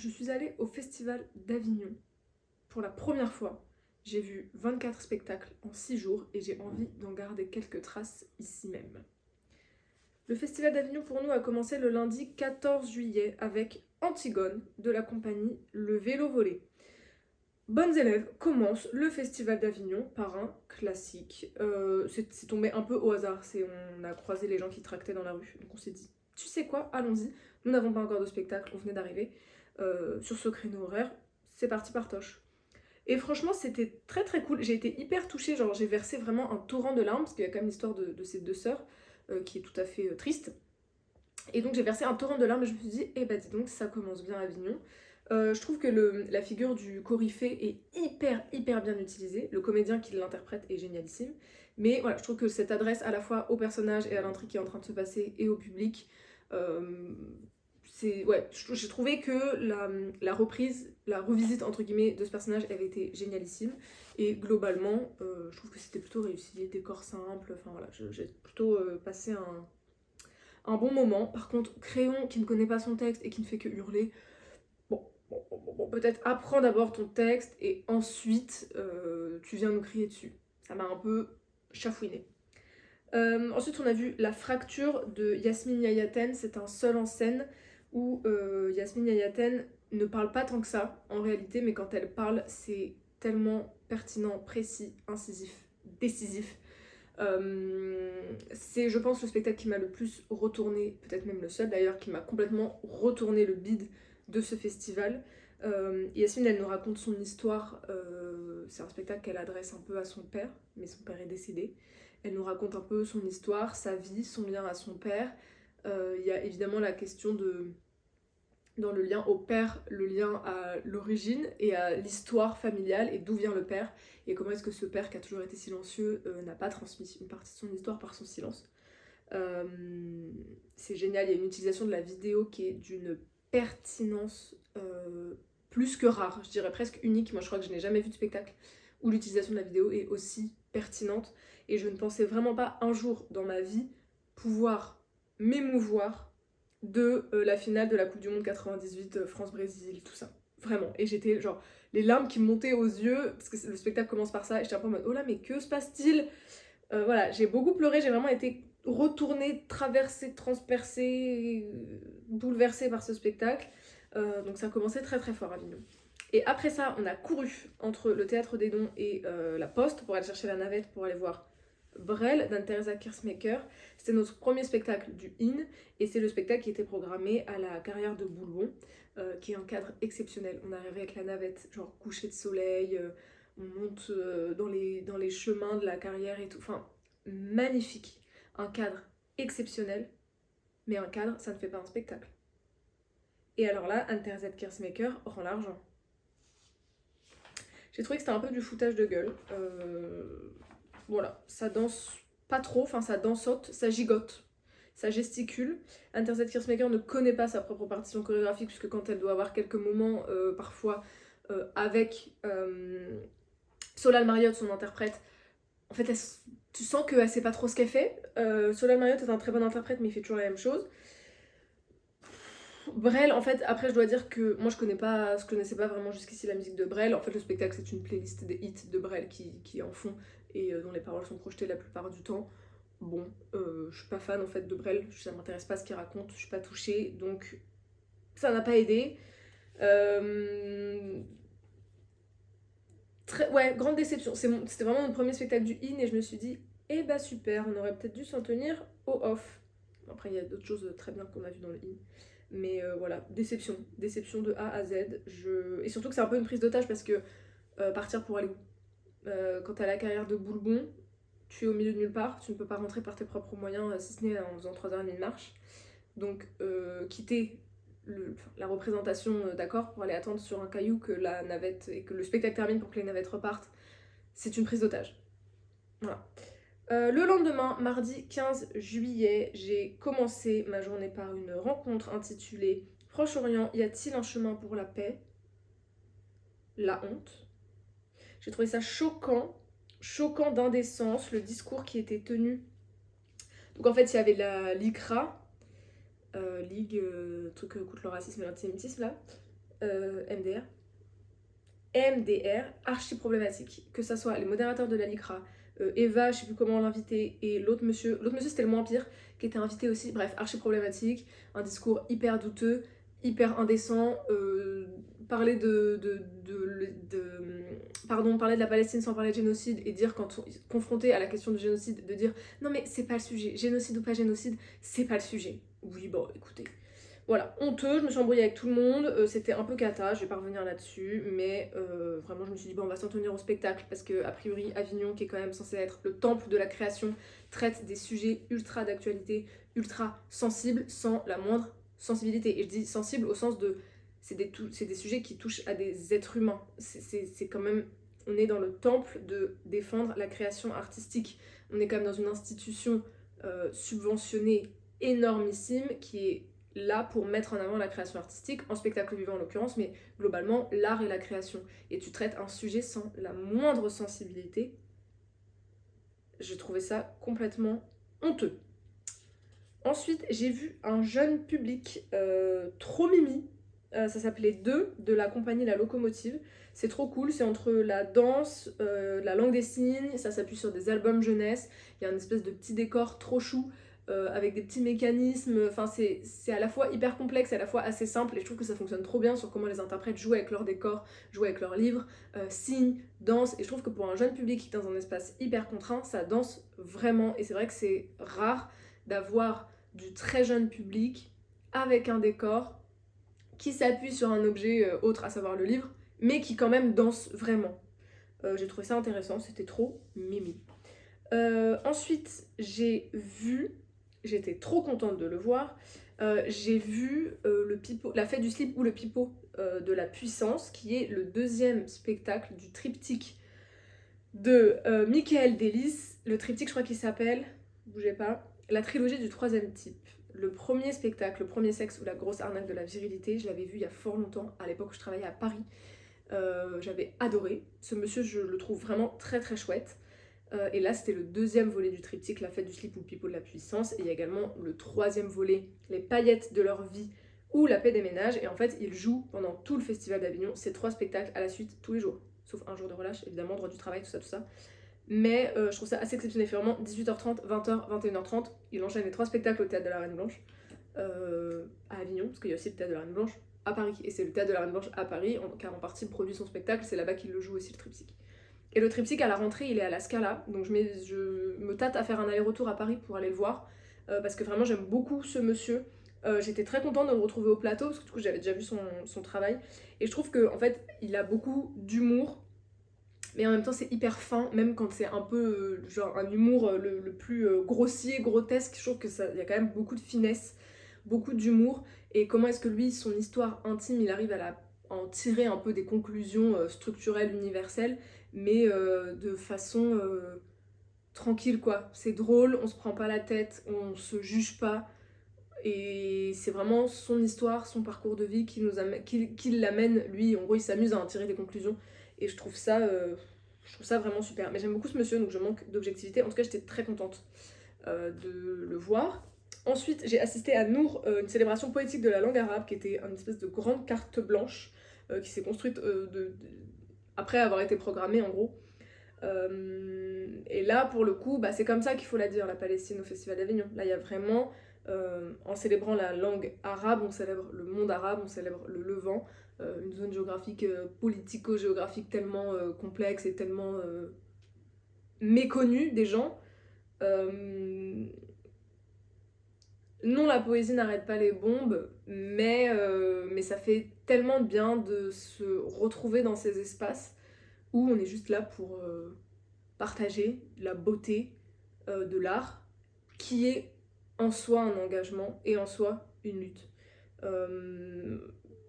je suis allée au Festival d'Avignon pour la première fois. J'ai vu 24 spectacles en 6 jours et j'ai envie d'en garder quelques traces ici même. Le Festival d'Avignon pour nous a commencé le lundi 14 juillet avec Antigone de la compagnie Le Vélo Volé. Bonnes élèves commence le Festival d'Avignon par un classique. C'est tombé un peu au hasard, on a croisé les gens qui tractaient dans la rue, donc on s'est dit, tu sais quoi, allons-y, nous n'avons pas encore de spectacle, on venait d'arriver sur ce créneau horaire, c'est parti partoche. Et franchement, c'était très très cool. J'ai été hyper touchée, genre j'ai versé vraiment un torrent de larmes, parce qu'il y a quand même l'histoire de ces deux sœurs, qui est tout à fait triste. Et donc j'ai versé un torrent de larmes et je me suis dit, eh bah dis donc, ça commence bien à Avignon. Je trouve que la figure du coryphée est hyper bien utilisée. Le comédien qui l'interprète est génialissime. Mais voilà, je trouve que cette adresse à la fois au personnage et à l'intrigue qui est en train de se passer et au public, ouais, j'ai trouvé que la reprise, la revisite entre guillemets de ce personnage avait été génialissime. Et globalement, je trouve que c'était plutôt réussi, décor simple, enfin voilà, j'ai plutôt passé un bon moment. Par contre, Créon qui ne connaît pas son texte et qui ne fait que hurler, bon, peut-être apprends d'abord ton texte et ensuite tu viens nous crier dessus. Ça m'a un peu chafouiné. Ensuite, on a vu La Fracture de Yasmine Yayaten. C'est un seul en scène où Yasmine Yayaten ne parle pas tant que ça en réalité, mais quand elle parle, c'est tellement pertinent, précis, incisif, décisif. C'est, je pense, le spectacle qui m'a le plus retourné, peut-être même le seul d'ailleurs, qui m'a complètement retourné le bide de ce festival. Yasmine, elle nous raconte son histoire. C'est un spectacle qu'elle adresse un peu à son père, mais son père est décédé. Elle nous raconte un peu son histoire, sa vie, son lien à son père. Il y a évidemment la question dans le lien au père, le lien à l'origine et à l'histoire familiale et d'où vient le père et comment est-ce que ce père qui a toujours été silencieux n'a pas transmis une partie de son histoire par son silence. C'est génial, il y a une utilisation de la vidéo qui est d'une pertinence plus que rare, je dirais presque unique. Moi je crois que je n'ai jamais vu de spectacle où l'utilisation de la vidéo est aussi pertinente et je ne pensais vraiment pas un jour dans ma vie pouvoir m'émouvoir de la finale de la Coupe du Monde 98, France-Brésil, tout ça. Vraiment. Et j'étais genre, les larmes qui me montaient aux yeux, parce que le spectacle commence par ça, et j'étais un peu en mode, oh là, mais que se passe-t-il? Voilà, j'ai beaucoup pleuré, j'ai vraiment été retournée, traversée, transpercée, bouleversée par ce spectacle. Donc ça a commencé très très fort à Avignon. Et après ça, on a couru entre le Théâtre des Dons et la Poste pour aller chercher la navette pour aller voir Brel d'Anne-Theresa Kirsmaker. C'était notre premier spectacle du IN et c'est le spectacle qui était programmé à la carrière de Boulbon, qui est un cadre exceptionnel. On arrive avec la navette, genre coucher de soleil, on monte dans les chemins de la carrière et tout. Enfin, magnifique. Un cadre exceptionnel, mais un cadre, ça ne fait pas un spectacle. Et alors là, Anne-Theresa Kirsmaker rend l'argent. J'ai trouvé que c'était un peu du foutage de gueule. Voilà, ça danse pas trop, enfin ça dansote, ça gigote, ça gesticule. Anne-Theresa Kirsmaker ne connaît pas sa propre partition chorégraphique puisque quand elle doit avoir quelques moments, parfois avec Solal Marriott, son interprète, en fait tu sens qu'elle sait pas trop ce qu'elle fait. Solal Marriott est un très bon interprète mais il fait toujours la même chose. Brel, en fait, après je dois dire que moi je connaissais pas vraiment jusqu'ici la musique de Brel. En fait, le spectacle c'est une playlist des hits de Brel qui est en fond et dont les paroles sont projetées la plupart du temps. Bon, je suis pas fan en fait de Brel, ça m'intéresse pas ce qu'il raconte, je suis pas touchée, donc ça n'a pas aidé. Ouais, grande déception. C'était vraiment mon premier spectacle du IN et je me suis dit, eh bah super, on aurait peut-être dû s'en tenir au off. Après, il y a d'autres choses très bien qu'on a vu dans le IN. Mais voilà, déception de A à Z. Et surtout que c'est un peu une prise d'otage parce que partir pour aller où? Quand t'as la carrière de Boulbon, tu es au milieu de nulle part, tu ne peux pas rentrer par tes propres moyens, si ce n'est en faisant 3h30 de marche. Donc quitter la représentation, d'accord, pour aller attendre sur un caillou que la navette et que le spectacle termine pour que les navettes repartent, c'est une prise d'otage. Voilà. Le lendemain, mardi 15 juillet, j'ai commencé ma journée par une rencontre intitulée Proche-Orient, y a-t-il un chemin pour la paix? La honte. J'ai trouvé ça choquant d'indécence, le discours qui était tenu. Donc en fait, il y avait la LICRA, Ligue, truc contre le racisme et l'antisémitisme là, MDR. MDR, archi problématique. Que ça soit les modérateurs de la LICRA, Eva, je sais plus comment l'inviter, et l'autre monsieur c'était le moins pire, qui était invité aussi, bref, archi problématique, un discours hyper douteux, hyper indécent, parler parler de la Palestine sans parler de génocide, et dire, quand on est confronté à la question du génocide, de dire non mais c'est pas le sujet, génocide ou pas génocide, c'est pas le sujet. Oui, bon, écoutez. Voilà, honteux, je me suis embrouillée avec tout le monde, c'était un peu cata, je vais pas revenir là-dessus, mais vraiment je me suis dit bon on va s'en tenir au spectacle parce que a priori Avignon, qui est quand même censé être le temple de la création, traite des sujets ultra d'actualité, ultra sensibles, sans la moindre sensibilité. Et je dis sensible au sens de c'est des sujets qui touchent à des êtres humains, c'est quand même, on est dans le temple de défendre la création artistique, on est quand même dans une institution subventionnée énormissime qui est là pour mettre en avant la création artistique, en spectacle vivant en l'occurrence, mais globalement l'art et la création. Et tu traites un sujet sans la moindre sensibilité. J'ai trouvé ça complètement honteux. Ensuite, j'ai vu un jeune public trop mimi. Ça s'appelait Deux, de la compagnie La Locomotive. C'est trop cool, c'est entre la danse, la langue des signes, ça s'appuie sur des albums jeunesse. Il y a une espèce de petit décor trop chou. Avec des petits mécanismes, enfin c'est à la fois hyper complexe et à la fois assez simple, et je trouve que ça fonctionne trop bien sur comment les interprètes jouent avec leur décor, jouent avec leurs livres, signent, dansent, et je trouve que pour un jeune public dans un espace hyper contraint, ça danse vraiment, et c'est vrai que c'est rare d'avoir du très jeune public avec un décor qui s'appuie sur un objet autre, à savoir le livre, mais qui quand même danse vraiment. J'ai trouvé ça intéressant, c'était trop mimi. Ensuite, j'étais trop contente de le voir, j'ai vu la fête du slip ou le pipeau de la puissance, qui est le deuxième spectacle du triptyque de Michael Delis. Le triptyque, je crois qu'il s'appelle, bougez pas, la trilogie du troisième type. Le premier spectacle, le premier sexe ou la grosse arnaque de la virilité, je l'avais vu il y a fort longtemps, à l'époque où je travaillais à Paris. J'avais adoré. Ce monsieur, je le trouve vraiment très très chouette. Et là, c'était le deuxième volet du triptyque, la fête du slip ou le pipeau de la puissance. Et il y a également le troisième volet, les paillettes de leur vie ou la paix des ménages. Et en fait, il joue pendant tout le festival d'Avignon ces trois spectacles à la suite tous les jours. Sauf un jour de relâche, évidemment, droit du travail, tout ça, tout ça. Mais je trouve ça assez exceptionnel. Vraiment, 18h30, 20h, 21h30, il enchaîne les trois spectacles au Théâtre de la Reine Blanche, à Avignon, parce qu'il y a aussi le Théâtre de la Reine Blanche à Paris. Et c'est le Théâtre de la Reine Blanche à Paris, car en partie il produit son spectacle, c'est là-bas qu'il le joue aussi, le triptyque. Et le triptyque, à la rentrée, il est à la Scala, donc je me tâte à faire un aller-retour à Paris pour aller le voir, parce que vraiment j'aime beaucoup ce monsieur. J'étais très contente de le retrouver au plateau, parce que du coup j'avais déjà vu son travail, et je trouve qu'en fait il a beaucoup d'humour, mais en même temps c'est hyper fin, même quand c'est un peu genre un humour le plus grossier, grotesque, je trouve que ça, y a quand même beaucoup de finesse, beaucoup d'humour, et comment est-ce que lui, son histoire intime, il arrive à en tirer un peu des conclusions structurelles, universelles, mais de façon tranquille quoi. C'est drôle, on se prend pas la tête, on se juge pas, et c'est vraiment son histoire, son parcours de vie qui l'amène, lui, en gros il s'amuse à en tirer des conclusions, et je trouve ça vraiment super. Mais j'aime beaucoup ce monsieur, donc je manque d'objectivité. En tout cas, j'étais très contente de le voir. Ensuite, j'ai assisté à Nour, une célébration poétique de la langue arabe, qui était une espèce de grande carte blanche qui s'est construite après avoir été programmée en gros. Et là, pour le coup, bah, c'est comme ça qu'il faut la dire, la Palestine au Festival d'Avignon. Là, il y a vraiment, en célébrant la langue arabe, on célèbre le monde arabe, on célèbre le Levant, une zone géographique, politico-géographique tellement complexe et tellement méconnue des gens. Non, la poésie n'arrête pas les bombes, mais ça fait tellement de bien de se retrouver dans ces espaces où on est juste là pour partager la beauté de l'art, qui est en soi un engagement et en soi une lutte.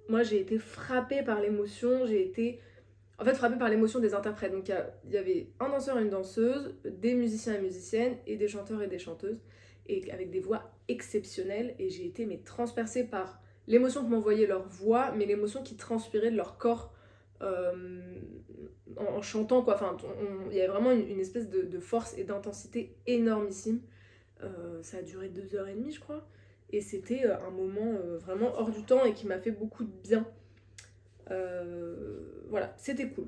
Moi, j'ai été frappée par l'émotion, frappée par l'émotion des interprètes. Donc il y avait un danseur et une danseuse, des musiciens et musiciennes, et des chanteurs et des chanteuses, et avec des voix exceptionnelles, et j'ai été transpercée par l'émotion que m'envoyait leur voix, mais l'émotion qui transpirait de leur corps en chantant quoi. Enfin, il y avait vraiment une espèce de force et d'intensité énormissime. Ça a duré 2h30 je crois, et c'était un moment vraiment hors du temps et qui m'a fait beaucoup de bien. Voilà, c'était cool.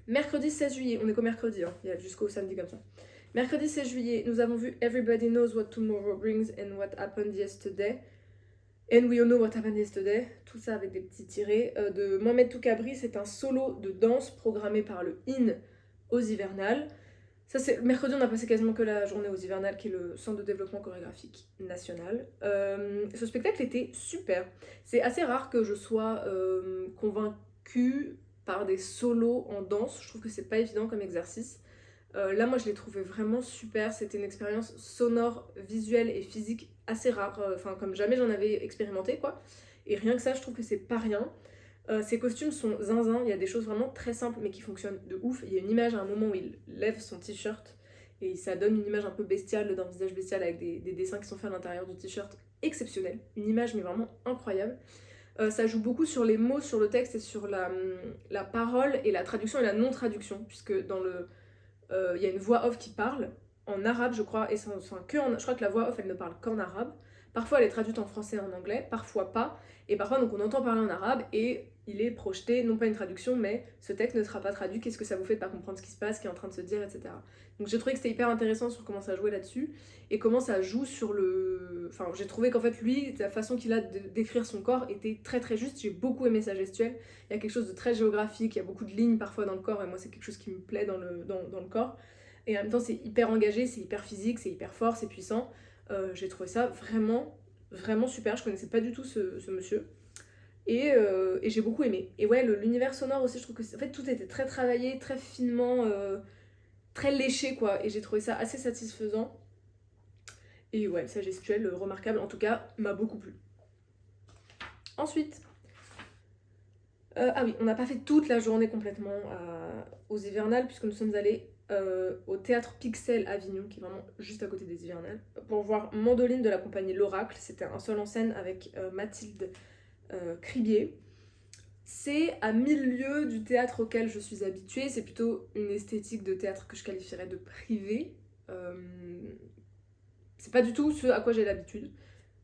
Mercredi 16 juillet, on est qu'au mercredi, hein, il y a jusqu'au samedi comme ça. Mercredi 16 juillet, nous avons vu Everybody Knows What Tomorrow Brings and What Happened Yesterday. And We All Know What Happened Yesterday. Tout ça avec des petits tirés. De Mohamed Toukabri, c'est un solo de danse programmé par le IN aux Hivernales. Ça, c'est mercredi, on a passé quasiment que la journée aux Hivernales, qui est le centre de développement chorégraphique national. Ce spectacle était super. C'est assez rare que je sois convaincue par des solos en danse. Je trouve que c'est pas évident comme exercice. Là, moi, je l'ai trouvé vraiment super. C'était une expérience sonore, visuelle et physique assez rare. Enfin, comme jamais j'en avais expérimenté, quoi. Et rien que ça, je trouve que c'est pas rien. Ses costumes sont zinzin. Il y a des choses vraiment très simples, mais qui fonctionnent de ouf. Il y a une image à un moment où il lève son t-shirt. Et ça donne une image un peu bestiale, d'un visage bestial avec des dessins qui sont faits à l'intérieur du t-shirt. Exceptionnel. Une image, mais vraiment incroyable. Ça joue beaucoup sur les mots, sur le texte et sur la parole et la traduction et la non-traduction. Puisque dans le... y a une voix off qui parle en arabe, je crois, et je crois que la voix off, elle ne parle qu'en arabe. Parfois, elle est traduite en français et en anglais, parfois pas. Et parfois, donc, on entend parler en arabe et il est projeté, non pas une traduction, mais ce texte ne sera pas traduit. Qu'est-ce que ça vous fait de pas comprendre ce qui se passe, ce qui est en train de se dire, etc. Donc, j'ai trouvé que c'était hyper intéressant sur comment ça jouait là-dessus et comment ça joue sur le. Enfin, j'ai trouvé qu'en fait, lui, la façon qu'il a d'écrire son corps était très très juste. J'ai beaucoup aimé sa gestuelle. Il y a quelque chose de très géographique, il y a beaucoup de lignes parfois dans le corps, et moi, c'est quelque chose qui me plaît dans le corps. Et en même temps, c'est hyper engagé, c'est hyper physique, c'est hyper fort, c'est puissant. J'ai trouvé ça vraiment, vraiment super. Je connaissais pas du tout ce monsieur. Et j'ai beaucoup aimé. Et ouais, l'univers sonore aussi, je trouve que en fait, tout était très travaillé, très finement, très léché, quoi. Et j'ai trouvé ça assez satisfaisant. Et ouais, sa gestuelle remarquable, en tout cas, m'a beaucoup plu. Ensuite, ah oui, on n'a pas fait toute la journée complètement aux Hivernales, puisque nous sommes allés au théâtre Pixel Avignon, qui est vraiment juste à côté des Hivernales, pour voir Mandoline de la compagnie L'Oracle. C'était un seul en scène avec Mathilde Cribier. C'est à 1000 lieues du théâtre auquel je suis habituée. C'est plutôt une esthétique de théâtre que je qualifierais de privé. C'est pas du tout ce à quoi j'ai l'habitude.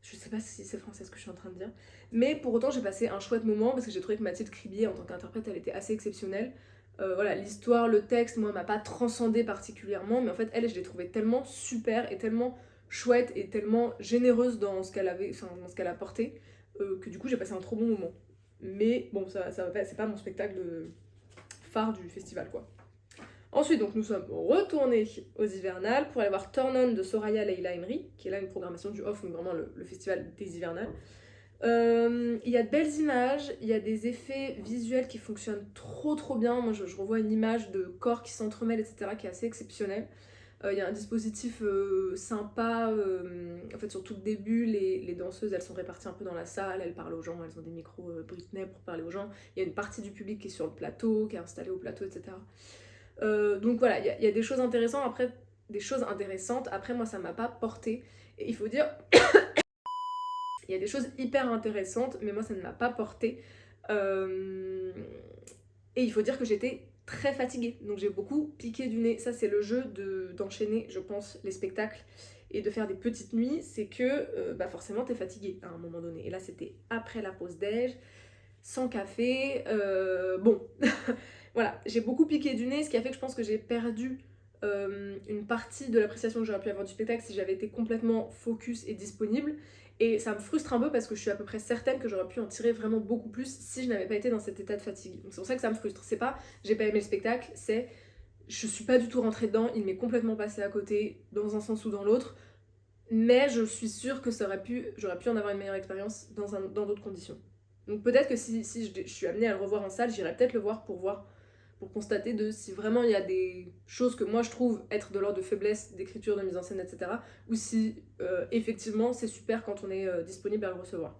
Je sais pas si c'est français ce que je suis en train de dire. Mais pour autant, j'ai passé un chouette moment parce que j'ai trouvé que Mathilde Cribier, en tant qu'interprète, elle était assez exceptionnelle. Voilà, l'histoire, le texte, moi, m'a pas transcendée particulièrement. Mais en fait, elle, je l'ai trouvée tellement super et tellement chouette et tellement généreuse dans ce qu'elle avait, enfin, dans ce qu'elle a porté, que du coup, j'ai passé un trop bon moment. Mais bon, ça va pas, c'est pas mon spectacle phare du festival, quoi. Ensuite, donc, nous sommes retournés aux Hivernales pour aller voir Turn On de Soraya Leila Emery, qui est là une programmation du Off, donc vraiment le festival des Hivernales. Il y a de belles images, il y a des effets visuels qui fonctionnent trop trop bien. Moi, je revois une image de corps qui s'entremêlent, etc., qui est assez exceptionnelle. Il y a un dispositif sympa. En fait, sur tout le début, les danseuses, elles sont réparties un peu dans la salle, elles parlent aux gens, elles ont des micros Britney pour parler aux gens. Il y a une partie du public qui est sur le plateau, qui est installée au plateau, etc. Donc voilà, il y a des choses intéressantes. Après, moi, ça m'a pas porté. Et il faut dire, il y a des choses hyper intéressantes, mais moi, ça ne m'a pas porté. Et il faut dire que j'étais très fatiguée, donc j'ai beaucoup piqué du nez. Ça, c'est le jeu d'enchaîner, je pense, les spectacles et de faire des petites nuits, c'est que bah forcément, t'es fatiguée à un moment donné. Et là, c'était après la pause déj, sans café, bon... Voilà, j'ai beaucoup piqué du nez, ce qui a fait que je pense que j'ai perdu une partie de l'appréciation que j'aurais pu avoir du spectacle si j'avais été complètement focus et disponible. Et ça me frustre un peu parce que je suis à peu près certaine que j'aurais pu en tirer vraiment beaucoup plus si je n'avais pas été dans cet état de fatigue. Donc c'est pour ça que ça me frustre. C'est pas j'ai pas aimé le spectacle, c'est je suis pas du tout rentrée dedans, il m'est complètement passé à côté dans un sens ou dans l'autre. Mais je suis sûre que j'aurais pu en avoir une meilleure expérience dans d'autres conditions. Donc peut-être que si je suis amenée à le revoir en salle, j'irai peut-être le voir pour constater si vraiment il y a des choses que moi je trouve être de l'ordre de faiblesse d'écriture, de mise en scène, etc. Ou si effectivement c'est super quand on est disponible à le recevoir.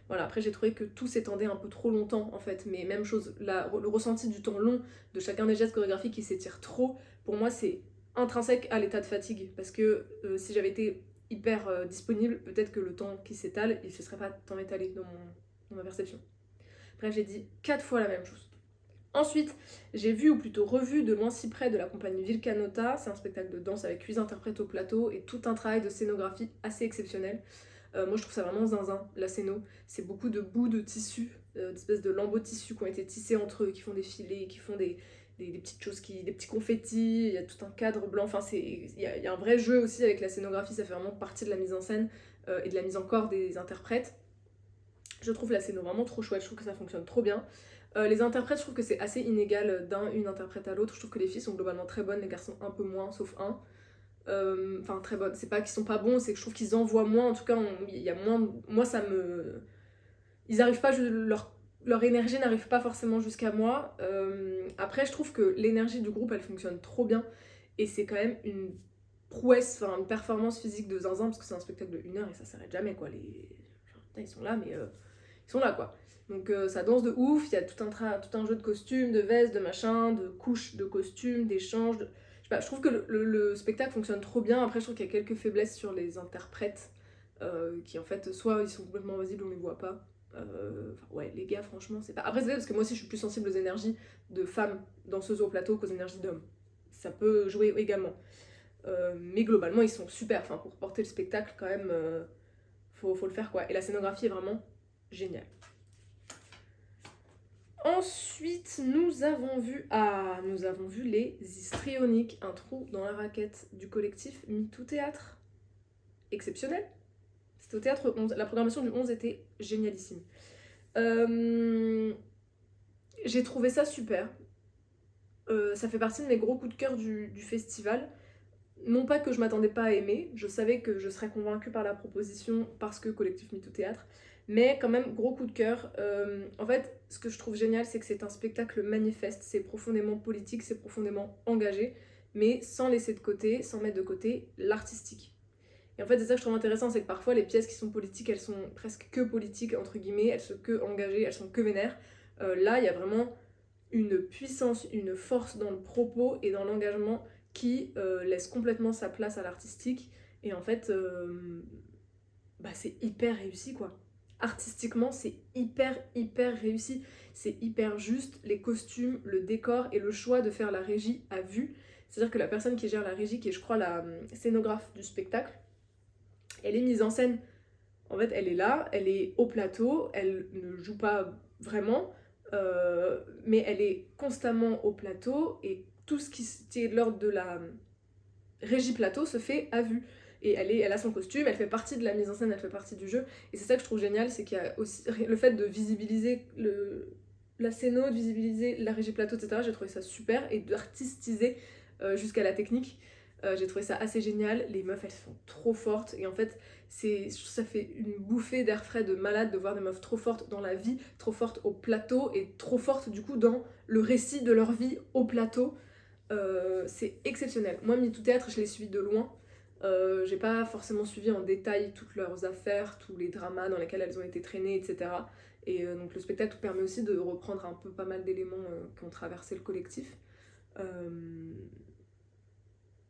Voilà, après j'ai trouvé que tout s'étendait un peu trop longtemps en fait, mais même chose, le ressenti du temps long de chacun des gestes chorégraphiques qui s'étire trop, pour moi c'est intrinsèque à l'état de fatigue, parce que si j'avais été hyper disponible, peut-être que le temps qui s'étale, il ne se serait pas tant étalé dans ma perception. Bref, j'ai dit 4 fois la même chose. Ensuite, j'ai vu, ou plutôt revu, De loin si près de la compagnie Vilcanota. C'est un spectacle de danse avec 8 interprètes au plateau et tout un travail de scénographie assez exceptionnel. Moi, je trouve ça vraiment zinzin, la scéno. C'est beaucoup de bouts de tissu d'espèces de lambeaux de tissu qui ont été tissés entre eux, qui font des filets, qui font des petites choses, des petits confettis, il y a tout un cadre blanc, enfin il y a un vrai jeu aussi avec la scénographie, ça fait vraiment partie de la mise en scène et de la mise en corps des interprètes. Je trouve la scéno vraiment trop chouette, je trouve que ça fonctionne trop bien. Les interprètes, je trouve que c'est assez inégal d'une interprète à l'autre, je trouve que les filles sont globalement très bonnes, les garçons un peu moins, sauf un. Enfin très bonnes, c'est pas qu'ils sont pas bons, c'est que je trouve qu'ils envoient moins, en tout cas il y a moins, moi ça me... Ils arrivent pas, leur énergie n'arrive pas forcément jusqu'à moi. Après je trouve que l'énergie du groupe elle fonctionne trop bien, et c'est quand même une prouesse, enfin une performance physique de zinzin, parce que c'est un spectacle de 1 heure et ça s'arrête jamais quoi, genre, putain, ils sont là mais ils sont là quoi. Donc ça danse de ouf, il y a tout un jeu de costumes, de vestes, de machin, de couches de costumes, d'échanges, je sais pas, je trouve que le spectacle fonctionne trop bien. Après je trouve qu'il y a quelques faiblesses sur les interprètes, qui en fait soit ils sont complètement invisibles, on les voit pas. Ouais les gars franchement c'est pas... Après c'est vrai parce que moi aussi je suis plus sensible aux énergies de femmes danseuses au plateau qu'aux énergies d'hommes. Ça peut jouer également. Mais globalement ils sont super, enfin pour porter le spectacle quand même, faut le faire quoi. Et la scénographie est vraiment géniale. Ensuite, nous avons vu les histrioniques, un trou dans la raquette du collectif MeToo Théâtre. Exceptionnel. C'était au théâtre 11. La programmation du 11 était génialissime. J'ai trouvé ça super. Ça fait partie de mes gros coups de cœur du festival. Non pas que je m'attendais pas à aimer, je savais que je serais convaincue par la proposition parce que collectif MeToo Théâtre, mais quand même gros coup de cœur. En fait, ce que je trouve génial, c'est que c'est un spectacle manifeste, c'est profondément politique, c'est profondément engagé, mais sans laisser de côté, sans mettre de côté l'artistique. Et en fait, c'est ça que je trouve intéressant, c'est que parfois les pièces qui sont politiques, elles sont presque que politiques, entre guillemets, elles sont que engagées, elles sont que vénères. Là, il y a vraiment une puissance, une force dans le propos et dans l'engagement qui laisse complètement sa place à l'artistique. Et en fait, c'est hyper réussi quoi. Artistiquement, c'est hyper réussi. C'est hyper juste. Les costumes, le décor et le choix de faire la régie à vue. C'est-à-dire que la personne qui gère la régie, qui est je crois la scénographe du spectacle, elle est mise en scène. En fait, elle est là, elle est au plateau, elle ne joue pas vraiment, mais elle est constamment au plateau et tout ce qui est de l'ordre de la régie plateau se fait à vue. Et elle a son costume, elle fait partie de la mise en scène, elle fait partie du jeu. Et c'est ça que je trouve génial, c'est qu'il y a aussi le fait de visibiliser la scéno, de visibiliser la régie plateau, etc. J'ai trouvé ça super, et d'artistiser jusqu'à la technique. J'ai trouvé ça assez génial. Les meufs, elles sont trop fortes. Et en fait, ça fait une bouffée d'air frais de malade de voir des meufs trop fortes dans la vie, trop fortes au plateau, et trop fortes du coup dans le récit de leur vie au plateau. C'est exceptionnel. Moi, MeToo Théâtre, je l'ai suivi de loin. J'ai pas forcément suivi en détail toutes leurs affaires, tous les dramas dans lesquels elles ont été traînées, etc. Et donc le spectacle permet aussi de reprendre un peu pas mal d'éléments qui ont traversé le collectif.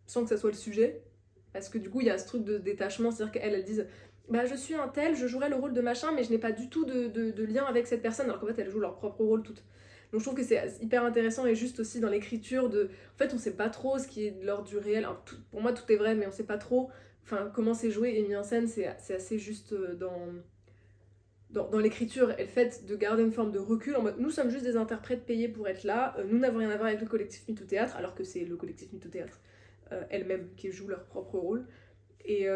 Sans que ça soit le sujet. Parce que du coup, il y a ce truc de détachement, c'est-à-dire qu'elles disent bah je suis un tel, je jouerai le rôle de machin, mais je n'ai pas du tout de lien avec cette personne, alors qu'en fait elles jouent leur propre rôle toutes. Donc je trouve que c'est hyper intéressant, et juste aussi dans l'écriture de... En fait on sait pas trop ce qui est de l'ordre du réel, alors, pour moi tout est vrai, mais on sait pas trop comment c'est joué et mis en scène, c'est assez juste dans l'écriture et le fait de garder une forme de recul en mode nous sommes juste des interprètes payés pour être là, nous n'avons rien à voir avec le collectif MeToo Théâtre, alors que c'est le collectif MeToo Théâtre elles-mêmes qui jouent leur propre rôle. Et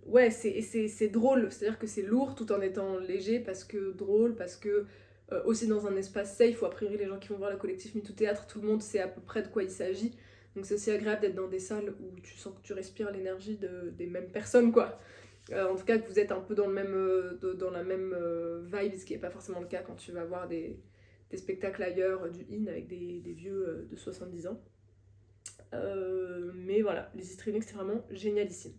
ouais, c'est drôle, c'est-à-dire que c'est lourd tout en étant léger, parce que drôle, parce que aussi dans un espace safe où a priori les gens qui vont voir le collectif MeToo Théâtre, tout le monde sait à peu près de quoi il s'agit. Donc c'est aussi agréable d'être dans des salles où tu sens que tu respires l'énergie des mêmes personnes, quoi. En tout cas que vous êtes un peu dans la même vibe, ce qui n'est pas forcément le cas quand tu vas voir des spectacles ailleurs du IN avec des vieux de 70 ans. Mais voilà, les histrioniques c'était vraiment génialissime.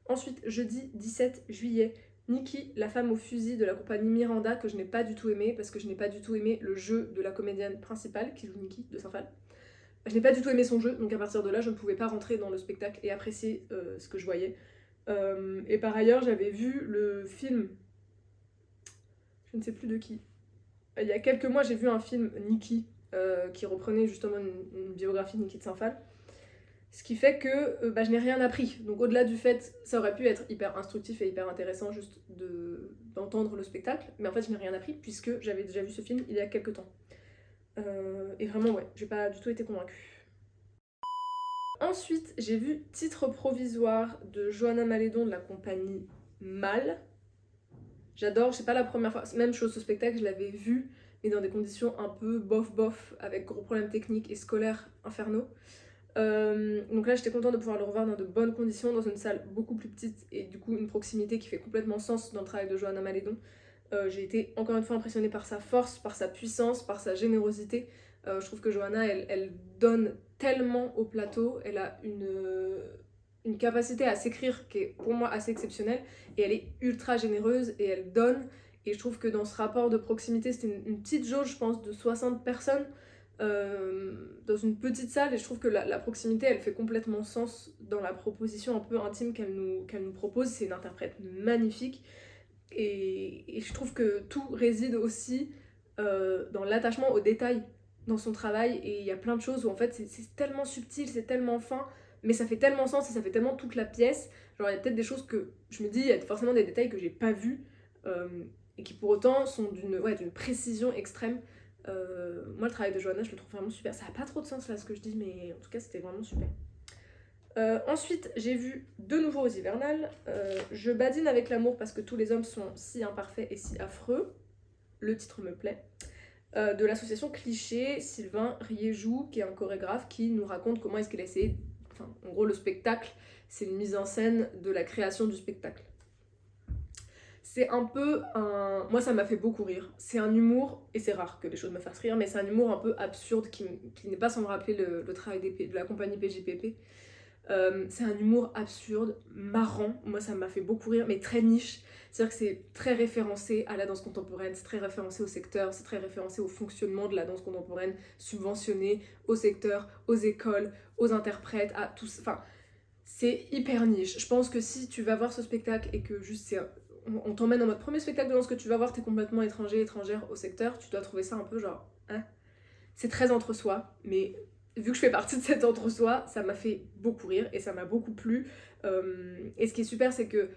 Ensuite, jeudi 17 juillet, Nikki, la femme au fusil de la compagnie Miranda, que je n'ai pas du tout aimé, parce que je n'ai pas du tout aimé le jeu de la comédienne principale, qui joue Nikki de Saint-Phal. Je n'ai pas du tout aimé son jeu, donc à partir de là, je ne pouvais pas rentrer dans le spectacle et apprécier ce que je voyais. Et par ailleurs, j'avais vu le film, je ne sais plus de qui. Il y a quelques mois, j'ai vu un film, Nikki, qui reprenait justement une biographie de Nikki de Saint-Phal. Ce qui fait que je n'ai rien appris. Donc au-delà du fait, ça aurait pu être hyper instructif et hyper intéressant juste d'entendre le spectacle, mais en fait je n'ai rien appris puisque j'avais déjà vu ce film il y a quelques temps. Et vraiment ouais, j'ai pas du tout été convaincue. Ensuite, j'ai vu Titre provisoire de Johanna Malédon de la compagnie Mal. J'adore, c'est pas la première fois, même chose, ce spectacle, je l'avais vu, mais dans des conditions un peu bof, avec gros problèmes techniques et scolaires infernaux. Donc là, j'étais contente de pouvoir le revoir dans de bonnes conditions, dans une salle beaucoup plus petite, et du coup, une proximité qui fait complètement sens dans le travail de Johanna Malédon. J'ai été encore une fois impressionnée par sa force, par sa puissance, par sa générosité. Je trouve que Johanna, elle donne tellement au plateau, elle a une capacité à s'écrire qui est pour moi assez exceptionnelle, et elle est ultra généreuse, et elle donne, et je trouve que dans ce rapport de proximité, c'était une petite jauge, je pense, de 60 personnes, dans une petite salle, et je trouve que la proximité, elle fait complètement sens dans la proposition un peu intime qu'elle nous propose. C'est une interprète magnifique, et je trouve que tout réside aussi dans l'attachement aux détails dans son travail, et il y a plein de choses où en fait c'est tellement subtil, c'est tellement fin, mais ça fait tellement sens et ça fait tellement toute la pièce. Genre il y a peut-être des choses que je me dis, il y a forcément des détails que j'ai pas vus, euh, et qui pour autant sont d'une précision extrême. Moi le travail de Johanna, je le trouve vraiment super. Ça a pas trop de sens là ce que je dis, mais en tout cas c'était vraiment super. Ensuite, j'ai vu de nouveau aux hivernales. Je badine avec l'amour parce que tous les hommes sont si imparfaits et si affreux. Le titre me plaît. De l'association Cliché, Sylvain Riéjou, qui est un chorégraphe, qui nous raconte comment est-ce qu'il a essayé. Enfin, en gros, le spectacle, c'est une mise en scène de la création du spectacle. C'est un peu un... Moi, ça m'a fait beaucoup rire. C'est un humour, et c'est rare que les choses me fassent rire, mais c'est un humour un peu absurde qui n'est pas sans me rappeler le travail de la compagnie PJPP. C'est un humour absurde, marrant, moi ça m'a fait beaucoup rire, mais très niche. C'est-à-dire que c'est très référencé à la danse contemporaine, c'est très référencé au secteur, c'est très référencé au fonctionnement de la danse contemporaine, subventionné au secteur, aux écoles, aux interprètes, à tous. Enfin, c'est hyper niche. Je pense que si tu vas voir ce spectacle et que juste on t'emmène en mode premier spectacle de danse que tu vas voir, t'es complètement étrangère au secteur, tu dois trouver ça un peu genre, hein. C'est très entre-soi, mais vu que je fais partie de cet entre-soi, ça m'a fait beaucoup rire et ça m'a beaucoup plu. Et ce qui est super, c'est que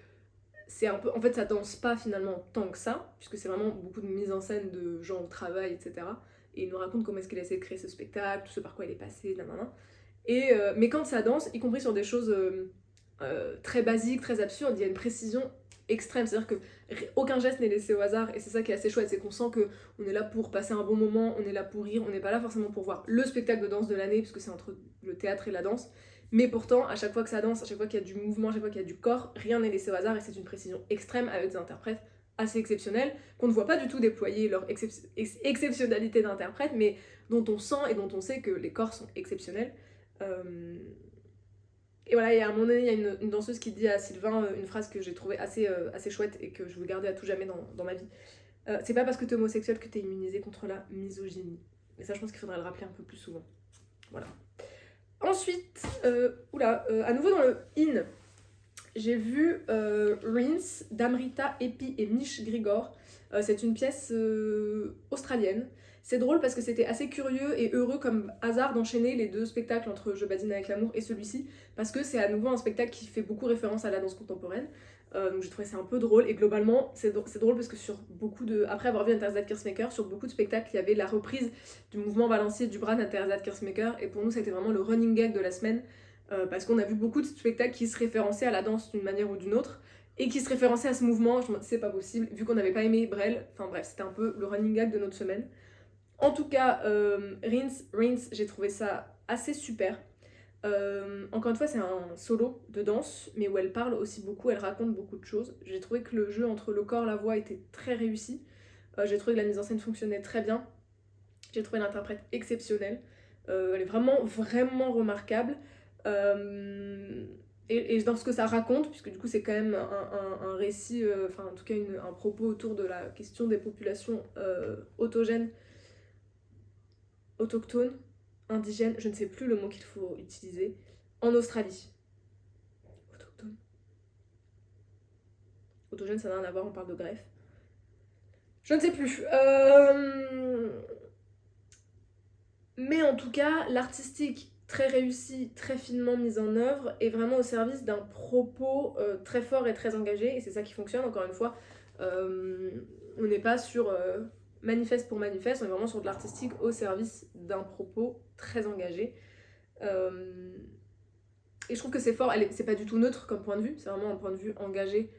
c'est un peu... En fait, ça danse pas finalement tant que ça, puisque c'est vraiment beaucoup de mise en scène de gens au travail, etc. Et il nous raconte comment est-ce qu'il a essayé de créer ce spectacle, tout ce par quoi il est passé, nanana. Mais quand ça danse, y compris sur des choses très basiques, très absurdes, il y a une précision extrême. C'est-à-dire que aucun geste n'est laissé au hasard, et c'est ça qui est assez chouette, c'est qu'on sent qu'on est là pour passer un bon moment, on est là pour rire, on n'est pas là forcément pour voir le spectacle de danse de l'année, puisque c'est entre le théâtre et la danse. Mais pourtant, à chaque fois que ça danse, à chaque fois qu'il y a du mouvement, à chaque fois qu'il y a du corps, rien n'est laissé au hasard, et c'est une précision extrême avec des interprètes assez exceptionnels, qu'on ne voit pas du tout déployer leur exceptionnalité d'interprète, mais dont on sent et dont on sait que les corps sont exceptionnels. Et voilà, et à un moment donné, il y a une danseuse qui dit à Sylvain une phrase que j'ai trouvée assez chouette et que je veux garder à tout jamais dans ma vie. C'est pas parce que t'es homosexuel que t'es immunisé contre la misogynie. Et ça, je pense qu'il faudrait le rappeler un peu plus souvent. Voilà. Ensuite, à nouveau dans le In, j'ai vu Rince d'Amrita Epi et Mish Grigor. C'est une pièce australienne. C'est drôle parce que c'était assez curieux et heureux comme hasard d'enchaîner les deux spectacles entre Je badine avec l'amour et celui-ci, parce que c'est à nouveau un spectacle qui fait beaucoup référence à la danse contemporaine. Donc j'ai trouvé ça un peu drôle, et globalement c'est drôle parce que après avoir vu Interza Kirsmaker, sur beaucoup de spectacles il y avait la reprise du mouvement balancier du bras d'Interza Kirsmaker, et pour nous c'était vraiment le running gag de la semaine, parce qu'on a vu beaucoup de spectacles qui se référençaient à la danse d'une manière ou d'une autre, et qui se référençaient à ce mouvement. Je me dis c'est pas possible, vu qu'on n'avait pas aimé Brel, enfin bref, c'était un peu le running gag de notre semaine. En tout cas, Rince, j'ai trouvé ça assez super. Encore une fois, c'est un solo de danse, mais où elle parle aussi beaucoup, elle raconte beaucoup de choses. J'ai trouvé que le jeu entre le corps et la voix était très réussi. J'ai trouvé que la mise en scène fonctionnait très bien. J'ai trouvé l'interprète exceptionnelle. Elle est vraiment, vraiment remarquable. Et dans ce que ça raconte, puisque du coup c'est quand même un récit, enfin en tout cas un propos autour de la question des populations autochtones, indigènes, je ne sais plus le mot qu'il faut utiliser, en Australie. Autochtone. Autogène, ça n'a rien à voir, on parle de greffe. Je ne sais plus. Mais en tout cas, l'artistique très réussie, très finement mise en œuvre et vraiment au service d'un propos très fort et très engagé, et c'est ça qui fonctionne. Encore une fois, on n'est pas sur manifeste pour manifeste, on est vraiment sur de l'artistique au service d'un propos très engagé. Et je trouve que c'est fort, c'est pas du tout neutre comme point de vue, c'est vraiment un point de vue engagé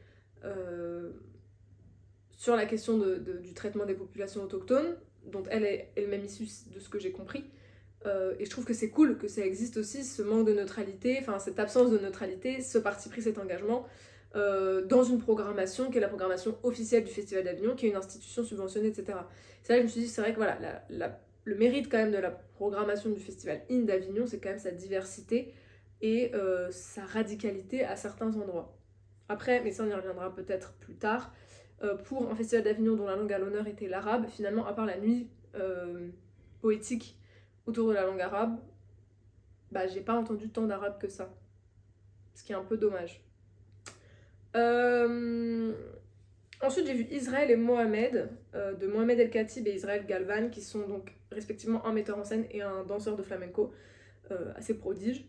sur la question du traitement des populations autochtones, dont elle est elle-même issue de ce que j'ai compris. Et je trouve que c'est cool que ça existe aussi, ce manque de neutralité, enfin cette absence de neutralité, ce parti pris, cet engagement, dans une programmation qui est la programmation officielle du Festival d'Avignon, qui est une institution subventionnée, etc. C'est là que je me suis dit, c'est vrai que voilà, le mérite quand même de la programmation du Festival IN d'Avignon, c'est quand même sa diversité et sa radicalité à certains endroits. Après, mais ça on y reviendra peut-être plus tard, pour un Festival d'Avignon dont la langue à l'honneur était l'arabe, finalement, à part la nuit poétique autour de la langue arabe, bah j'ai pas entendu tant d'arabe que ça. Ce qui est un peu dommage. Ensuite, j'ai vu Israël et Mohamed, de Mohamed El Khatib et Israël Galvan, qui sont donc respectivement un metteur en scène et un danseur de flamenco assez prodige.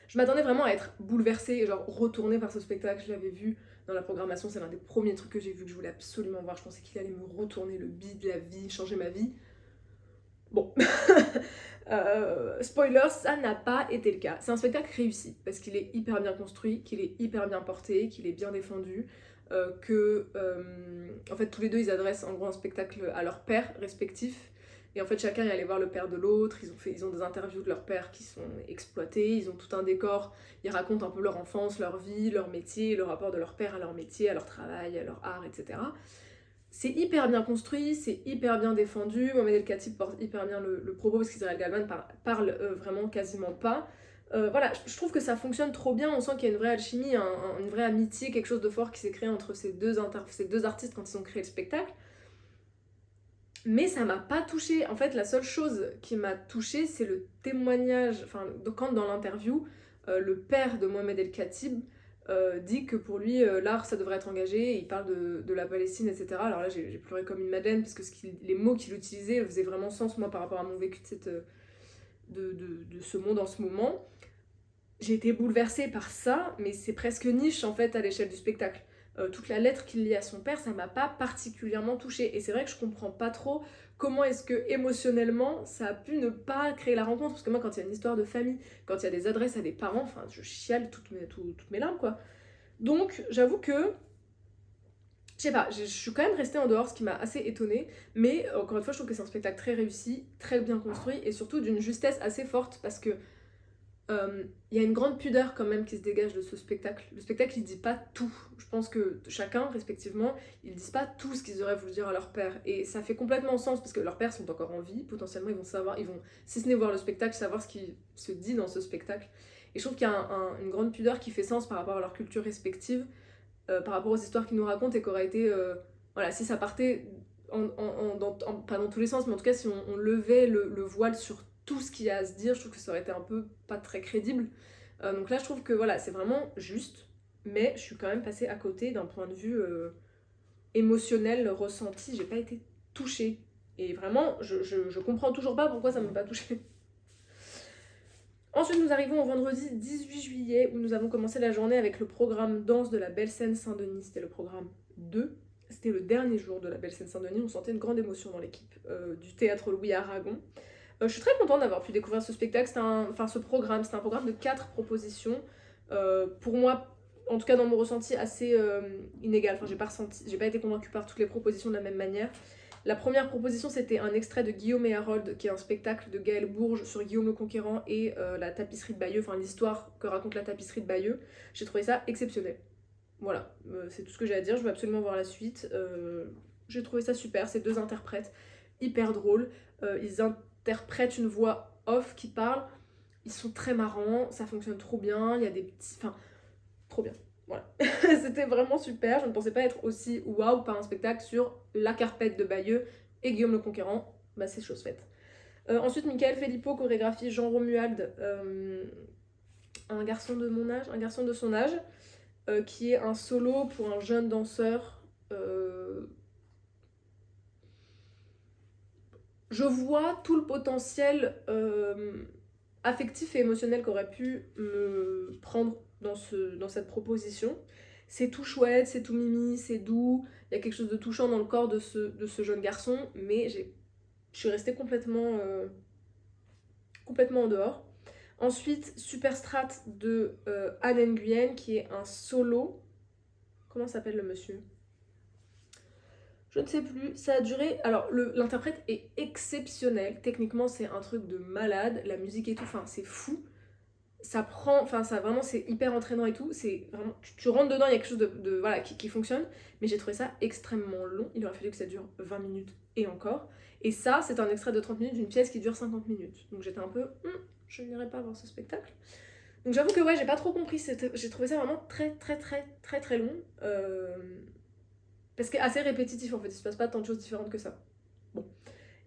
Je m'attendais vraiment à être bouleversée et genre retournée par ce spectacle. Je l'avais vu dans la programmation, c'est l'un des premiers trucs que j'ai vu que je voulais absolument voir. Je pensais qu'il allait me retourner le bide, la vie, changer ma vie. Bon, spoiler, ça n'a pas été le cas. C'est un spectacle réussi parce qu'il est hyper bien construit, qu'il est hyper bien porté, qu'il est bien défendu, en fait tous les deux ils adressent en gros un spectacle à leurs pères respectifs. Et en fait chacun est allé voir le père de l'autre, ils ont des interviews de leurs pères qui sont exploités, ils ont tout un décor, ils racontent un peu leur enfance, leur vie, leur métier, le rapport de leur père à leur métier, à leur travail, à leur art, etc. C'est hyper bien construit, c'est hyper bien défendu. Mohamed El Khatib porte hyper bien le propos parce qu'Israël Galvan parle vraiment quasiment pas. Voilà, je trouve que ça fonctionne trop bien. On sent qu'il y a une vraie alchimie, une vraie amitié, quelque chose de fort qui s'est créé entre ces deux artistes quand ils ont créé le spectacle. Mais ça m'a pas touchée. En fait, la seule chose qui m'a touchée, c'est le témoignage. Enfin, quand dans l'interview, le père de Mohamed El Khatib dit que pour lui, l'art, ça devrait être engagé. Et il parle de la Palestine, etc. Alors là, j'ai pleuré comme une madeleine parce que les mots qu'il utilisait faisaient vraiment sens, moi, par rapport à mon vécu de ce monde en ce moment. J'ai été bouleversée par ça, mais c'est presque niche, en fait, à l'échelle du spectacle. Toute la lettre qu'il lit à son père, ça m'a pas particulièrement touchée. Et c'est vrai que je comprends pas trop comment est-ce que émotionnellement ça a pu ne pas créer la rencontre. Parce que moi, quand il y a une histoire de famille, quand il y a des adresses à des parents, enfin, je chiale toutes mes larmes, quoi. Donc, j'avoue que, je sais pas, je suis quand même restée en dehors, ce qui m'a assez étonnée. Mais encore une fois, je trouve que c'est un spectacle très réussi, très bien construit et surtout d'une justesse assez forte parce que il y a une grande pudeur quand même qui se dégage de ce spectacle. Le spectacle, il dit pas tout. Je pense que chacun, respectivement, ils disent pas tout ce qu'ils auraient voulu dire à leur père. Et ça fait complètement sens parce que leurs pères sont encore en vie. Potentiellement, ils vont savoir, si ce n'est voir le spectacle, savoir ce qui se dit dans ce spectacle. Et je trouve qu'il y a une grande pudeur qui fait sens par rapport à leur culture respective, par rapport aux histoires qu'ils nous racontent et qu'aurait été, voilà, si ça partait pas dans tous les sens, mais en tout cas, si on levait le voile sur tout ce qu'il y a à se dire, je trouve que ça aurait été un peu pas très crédible. Donc là, je trouve que voilà, c'est vraiment juste, mais je suis quand même passée à côté d'un point de vue émotionnel, ressenti. J'ai pas été touchée. Et vraiment, je comprends toujours pas pourquoi ça m'a pas touchée. Ensuite, nous arrivons au vendredi 18 juillet où nous avons commencé la journée avec le programme danse de la Belle Scène Saint-Denis. C'était le programme 2. C'était le dernier jour de la Belle Scène Saint-Denis. On sentait une grande émotion dans l'équipe du théâtre Louis Aragon. Je suis très contente d'avoir pu découvrir ce spectacle, ce programme. C'était un programme de 4 propositions. Pour moi, en tout cas dans mon ressenti, assez inégal. Enfin, j'ai pas été convaincue par toutes les propositions de la même manière. La première proposition, c'était un extrait de Guillaume et Harold, qui est un spectacle de Gaël Bourges sur Guillaume le Conquérant et la tapisserie de Bayeux, enfin l'histoire que raconte la tapisserie de Bayeux. J'ai trouvé ça exceptionnel. Voilà, c'est tout ce que j'ai à dire. Je veux absolument voir la suite. J'ai trouvé ça super. Ces deux interprètes, hyper drôles. Ils interprètent une voix off qui parle. Ils sont très marrants, ça fonctionne trop bien. Il y a des petits. Enfin, trop bien. Voilà. C'était vraiment super. Je ne pensais pas être aussi waouh par un spectacle sur La Carpette de Bayeux et Guillaume le Conquérant. Bah, c'est chose faite. Ensuite, Michael Filippo, chorégraphie Jean Romuald, un garçon de mon âge, un garçon de son âge, qui est un solo pour un jeune danseur. Je vois tout le potentiel affectif et émotionnel qu'aurait pu me prendre dans cette proposition. C'est tout chouette, c'est tout mimi, c'est doux, il y a quelque chose de touchant dans le corps de ce jeune garçon, mais je suis restée complètement en dehors. Ensuite, Superstrat de Anne Nguyen, qui est un solo. Comment s'appelle le monsieur? Je ne sais plus. Ça a duré. Alors, l'interprète est exceptionnel. Techniquement, c'est un truc de malade. La musique et tout, enfin, c'est fou. Ça prend. Enfin, ça vraiment, c'est hyper entraînant et tout. C'est vraiment. Tu rentres dedans, il y a quelque chose voilà, qui fonctionne. Mais j'ai trouvé ça extrêmement long. Il aurait fallu que ça dure 20 minutes et encore. Et ça, c'est un extrait de 30 minutes d'une pièce qui dure 50 minutes. Donc j'étais un peu. Je n'irai pas voir ce spectacle. Donc j'avoue que ouais, j'ai pas trop compris. J'ai trouvé ça vraiment très long. Parce que assez répétitif en fait, il se passe pas tant de choses différentes que ça. Bon.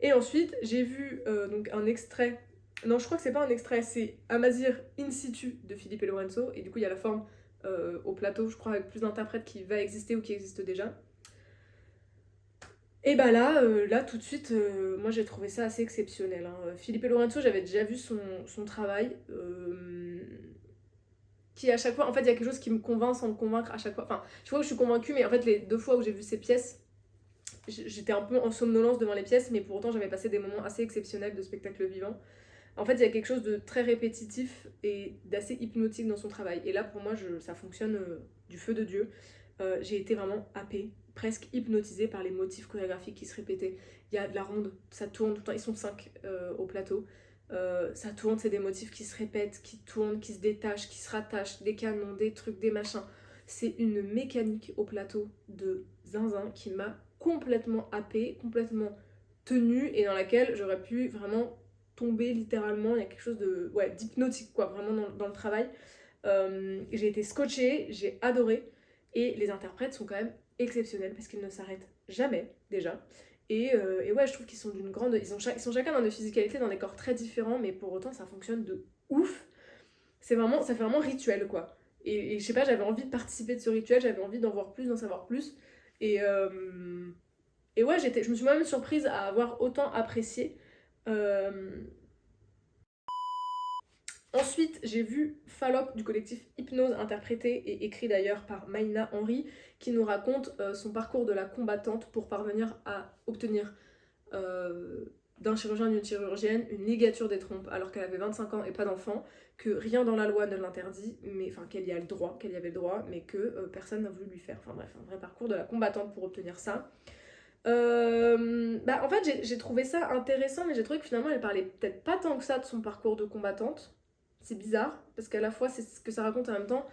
Et ensuite, j'ai vu donc un extrait. Non, je crois que c'est pas un extrait, c'est Amazir in situ de Philippe et Lorenzo. Et du coup, il y a la forme au plateau, je crois, avec plus d'interprètes qui va exister ou qui existe déjà. Et bah là tout de suite, moi j'ai trouvé ça assez exceptionnel. Hein. Philippe et Lorenzo, j'avais déjà vu son travail. Qui à chaque fois, en fait, il y a quelque chose qui me convainc sans me convaincre à chaque fois. Enfin, je vois que je suis convaincue, mais en fait, les 2 fois où j'ai vu ces pièces, j'étais un peu en somnolence devant les pièces, mais pour autant, j'avais passé des moments assez exceptionnels de spectacle vivant. En fait, il y a quelque chose de très répétitif et d'assez hypnotique dans son travail. Et là, pour moi, ça fonctionne du feu de Dieu. J'ai été vraiment happée, presque hypnotisée par les motifs chorégraphiques qui se répétaient. Il y a de la ronde, ça tourne tout le temps, ils sont 5 au plateau. Ça tourne, c'est des motifs qui se répètent, qui tournent, qui se détachent, qui se rattachent, des canons, des trucs, des machins. C'est une mécanique au plateau de zinzin qui m'a complètement happée, complètement tenue et dans laquelle j'aurais pu vraiment tomber littéralement. Il y a quelque chose de d'hypnotique quoi, vraiment dans le travail. J'ai été scotchée, j'ai adoré et les interprètes sont quand même exceptionnels parce qu'ils ne s'arrêtent jamais déjà. Et ouais, je trouve qu'ils sont d'une grande. Ils sont chacun dans des physicalités, dans des corps très différents, mais pour autant ça fonctionne de ouf. Ça fait vraiment rituel quoi. Et je sais pas, j'avais envie de participer de ce rituel, j'avais envie d'en voir plus, d'en savoir plus. Et, euh, et ouais, je me suis moi-même surprise à avoir autant apprécié. Euh, Ensuite, j'ai vu Fallop du collectif Hypnose, interprété et écrit d'ailleurs par Maïna Henry, qui nous raconte son parcours de la combattante pour parvenir à obtenir d'un chirurgien ou d'une chirurgienne une ligature des trompes alors qu'elle avait 25 ans et pas d'enfant, que rien dans la loi ne l'interdit, mais enfin qu'elle y avait le droit, mais que personne n'a voulu lui faire. Enfin bref, un vrai parcours de la combattante pour obtenir ça. En fait, j'ai trouvé ça intéressant, mais j'ai trouvé que finalement, elle parlait peut-être pas tant que ça de son parcours de combattante. C'est bizarre, parce qu'à la fois, c'est ce que ça raconte, en même temps,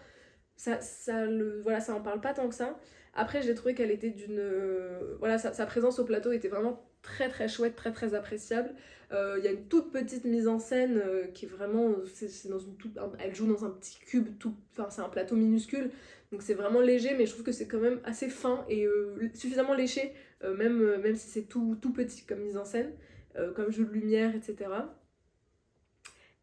voilà, ça en parle pas tant que ça. Après, j'ai trouvé qu'elle était voilà, sa présence au plateau était vraiment très chouette, très appréciable. Il y a une toute petite mise en scène qui est vraiment... C'est dans elle joue dans un petit cube, enfin, c'est un plateau minuscule, donc c'est vraiment léger, mais je trouve que c'est quand même assez fin et suffisamment léché, même si c'est tout petit comme mise en scène, comme jeu de lumière, etc.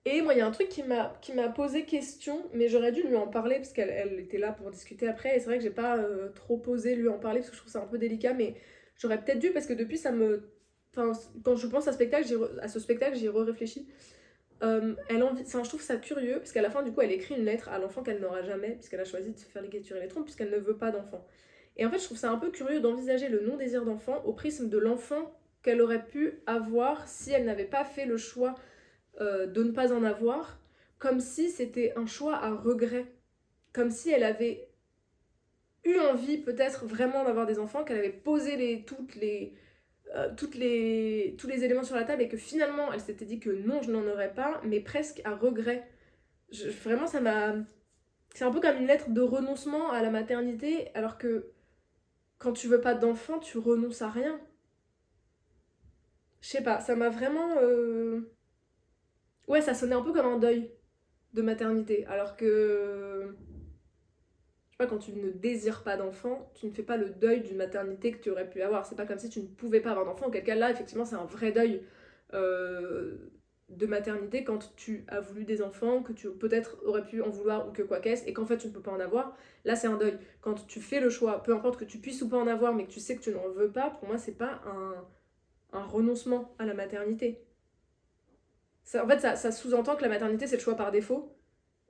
Et moi, il y a un truc qui m'a posé question, mais j'aurais dû lui en parler parce qu'elle était là pour discuter après. Et c'est vrai que j'ai pas trop osé lui en parler parce que je trouve ça un peu délicat, mais j'aurais peut-être dû parce que depuis ça me. Enfin, quand je pense à ce spectacle, j'y réfléchi. Enfin, je trouve ça curieux parce qu'à la fin, du coup, elle écrit une lettre à l'enfant qu'elle n'aura jamais, puisqu'elle a choisi de se faire ligaturer les trompes, puisqu'elle ne veut pas d'enfant. Et en fait, je trouve ça un peu curieux d'envisager le non-désir d'enfant au prisme de l'enfant qu'elle aurait pu avoir si elle n'avait pas fait le choix de ne pas en avoir, comme si c'était un choix à regret, comme si elle avait eu envie peut-être vraiment d'avoir des enfants, qu'elle avait posé tous les éléments sur la table et que finalement elle s'était dit que non, je n'en aurais pas, mais presque à regret. Vraiment, ça m'a... C'est un peu comme une lettre de renoncement à la maternité, alors que quand tu veux pas d'enfant, tu renonces à rien. Je sais pas, ça m'a vraiment... Ouais, ça sonnait un peu comme un deuil de maternité, alors que je sais pas, quand tu ne désires pas d'enfant, tu ne fais pas le deuil d'une maternité que tu aurais pu avoir. C'est pas comme si tu ne pouvais pas avoir d'enfant, auquel cas là, effectivement, c'est un vrai deuil euh, de maternité quand tu as voulu des enfants, que tu peut-être aurais pu en vouloir ou que quoi qu'est-ce, et qu'en fait tu ne peux pas en avoir. Là, c'est un deuil. Quand tu fais le choix, peu importe que tu puisses ou pas en avoir, mais que tu sais que tu n'en veux pas, pour moi, c'est pas un renoncement à la maternité. En fait, ça sous-entend que la maternité, c'est le choix par défaut.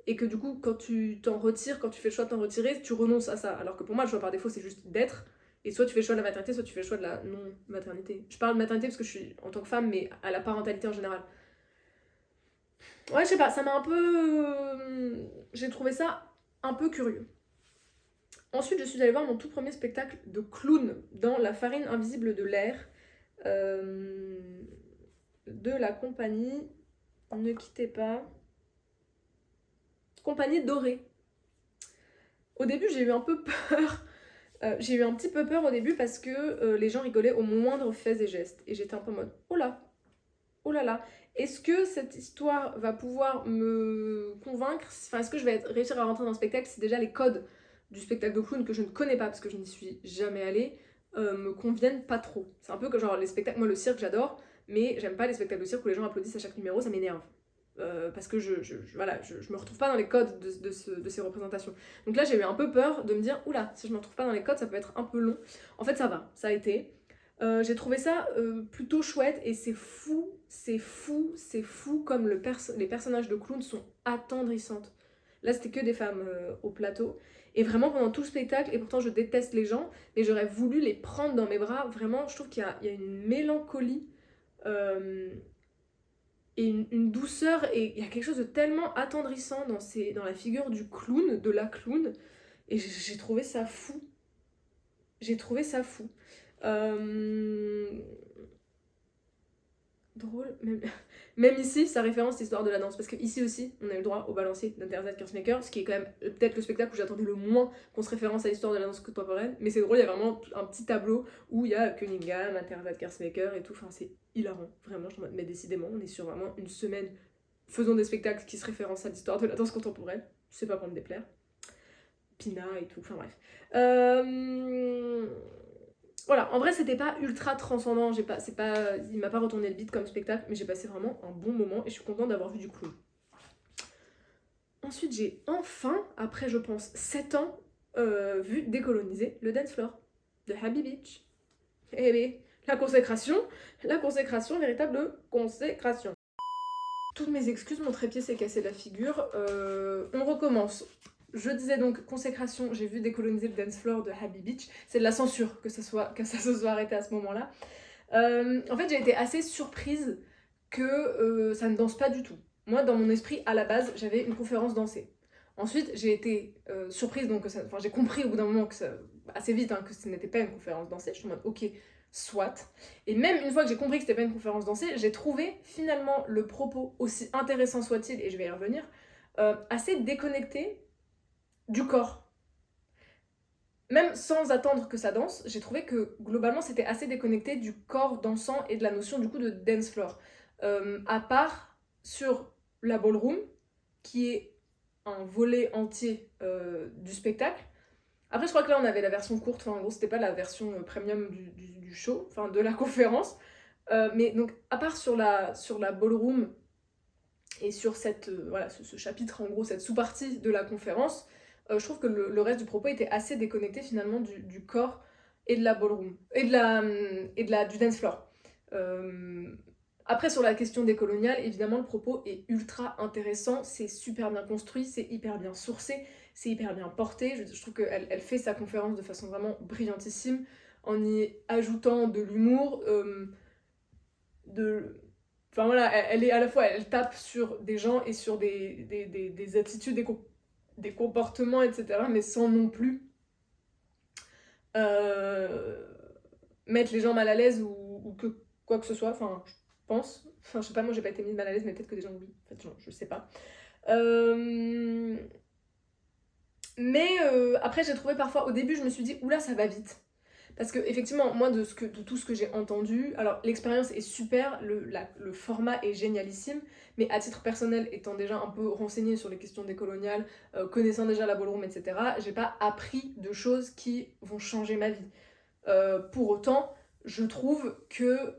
Et que du coup, quand tu t'en retires, quand tu fais le choix de t'en retirer, tu renonces à ça. Alors que pour moi, le choix par défaut, c'est juste d'être. Et soit tu fais le choix de la maternité, soit tu fais le choix de la non-maternité. Je parle de maternité parce que je suis en tant que femme, mais à la parentalité en général. Ouais, je sais pas, ça m'a un peu... J'ai trouvé ça un peu curieux. Ensuite, je suis allée voir mon tout premier spectacle de clown dans La farine invisible de l'air de la compagnie... Ne quittez pas... Compagnie Dorée. Au début, j'ai eu un peu peur. J'ai eu un petit peu peur au début parce que les gens rigolaient au moindre fait et geste. Et j'étais un peu en mode, oh là, oh là là, est-ce que cette histoire va pouvoir me convaincre? Enfin, est-ce que je vais réussir à rentrer dans le spectacle si déjà les codes du spectacle de clown que je ne connais pas parce que je n'y suis jamais allée me conviennent pas trop. C'est un peu que genre les spectacles, moi le cirque j'adore, mais j'aime pas les spectacles de cirque où les gens applaudissent à chaque numéro, ça m'énerve. Parce que voilà, je me retrouve pas dans les codes de ces représentations. Donc là j'ai eu un peu peur de me dire, oula, si je me retrouve pas dans les codes ça peut être un peu long. En fait ça va, ça a été. J'ai trouvé ça plutôt chouette et c'est fou, c'est fou, c'est fou comme les personnages de clowns sont attendrissantes. Là c'était que des femmes au plateau et vraiment pendant tout le spectacle, et pourtant je déteste les gens, mais j'aurais voulu les prendre dans mes bras. Vraiment je trouve qu'il y a une mélancolie euh, et une douceur, et il y a quelque chose de tellement attendrissant dans la figure du clown, de la clown, et j'ai trouvé ça fou. J'ai trouvé ça fou. Euh, Drôle, même ici, ça référence l'histoire de la danse, parce que ici aussi, on a eu le droit au balancier d'Internet Kersmaker, ce qui est quand même peut-être le spectacle où j'attendais le moins qu'on se référence à l'histoire de la danse contemporaine, mais c'est drôle, il y a vraiment un petit tableau où il y a Cunningham, Internet Kersmaker et tout, enfin c'est hilarant, vraiment, je me mais décidément, on est sur vraiment une semaine, faisons des spectacles qui se référencent à l'histoire de la danse contemporaine, je sais pas pour me déplaire, Pina et tout, enfin bref. Voilà, en vrai c'était pas ultra transcendant, il m'a pas retourné le beat comme spectacle, mais j'ai passé vraiment un bon moment et je suis contente d'avoir vu du clown. Ensuite j'ai enfin, après je pense 7 ans, vu décoloniser le dance floor de Happy Beach. Eh oui, la consécration, véritable consécration. Toutes mes excuses, mon trépied s'est cassé la figure. On recommence. Je disais donc consécration, j'ai vu décoloniser le dance floor de Happy Beach. C'est de la censure que ça se soit arrêté à ce moment-là. En fait, j'ai été assez surprise que ça ne danse pas du tout. Moi, dans mon esprit, à la base, j'avais une conférence dansée. Ensuite, j'ai été surprise, donc j'ai compris au bout d'un moment assez vite que ce n'était pas une conférence dansée. Je suis en mode, ok, soit. Et même une fois que j'ai compris que c'était pas une conférence dansée, j'ai trouvé finalement le propos, aussi intéressant soit-il, et je vais y revenir, assez déconnecté du corps. Même sans attendre que ça danse, j'ai trouvé que globalement c'était assez déconnecté du corps dansant et de la notion du coup de dance floor. À part sur la ballroom, qui est un volet entier du spectacle. Après je crois que là on avait la version courte, enfin en gros c'était pas la version premium du show, enfin de la conférence. Mais donc à part sur la ballroom et sur voilà, ce chapitre, en gros, cette sous-partie de la conférence, je trouve que le reste du propos était assez déconnecté finalement du corps et de la ballroom, du dance floor. Après, sur la question décoloniale, évidemment, le propos est ultra intéressant, c'est super bien construit, c'est hyper bien sourcé, c'est hyper bien porté. Je trouve qu'elle fait sa conférence de façon vraiment brillantissime, en y ajoutant de l'humour, de enfin voilà, elle est à la fois, elle tape sur des gens et sur des attitudes, des comportements, etc. Mais sans non plus euh, mettre les gens mal à l'aise ou que quoi que ce soit. Enfin, je pense. Enfin, je sais pas, moi j'ai pas été mise mal à l'aise, mais peut-être que des gens oui. En fait, je sais pas. Mais après, j'ai trouvé parfois, au début, je me suis dit, oula, ça va vite. Parce que effectivement, moi de tout ce que j'ai entendu, alors l'expérience est super, le format est génialissime, mais à titre personnel, étant déjà un peu renseignée sur les questions décoloniales, connaissant déjà la ballroom, etc., j'ai pas appris de choses qui vont changer ma vie. Pour autant, je trouve que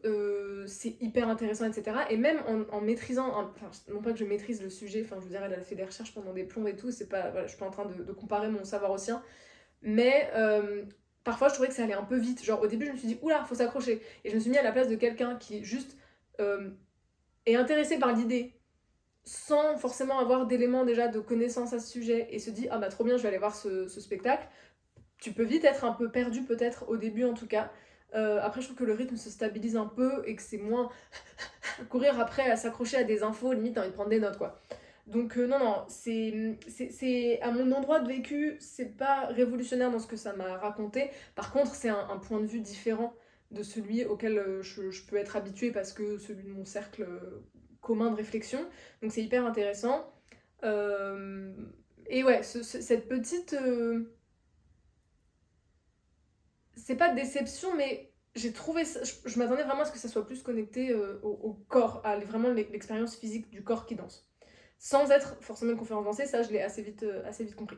c'est hyper intéressant, etc. Et même en maîtrisant, enfin non pas que je maîtrise le sujet, enfin je veux dire, elle a fait des recherches pendant des plombs et tout, c'est pas, voilà, je suis pas en train de comparer mon savoir au sien, mais parfois je trouvais que ça allait un peu vite. Genre au début je me suis dit oula, faut s'accrocher. Et je me suis mis à la place de quelqu'un qui juste est intéressé par l'idée, sans forcément avoir d'éléments déjà de connaissance à ce sujet, et se dit ah bah trop bien, je vais aller voir ce spectacle, tu peux vite être un peu perdu peut-être au début en tout cas. Après je trouve que le rythme se stabilise un peu et que c'est moins courir après à s'accrocher à des infos, limite t'as envie de prendre des notes quoi. Donc non, c'est à mon endroit de vécu, c'est pas révolutionnaire dans ce que ça m'a raconté. Par contre, c'est un point de vue différent de celui auquel je peux être habituée parce que celui de mon cercle commun de réflexion. Donc c'est hyper intéressant. Euh, et ouais, cette petite... c'est pas déception, mais j'ai trouvé ça... Je m'attendais vraiment à ce que ça soit plus connecté au corps, à vraiment l'expérience physique du corps qui danse. Sans être forcément une conférence dansée, ça je l'ai assez vite compris.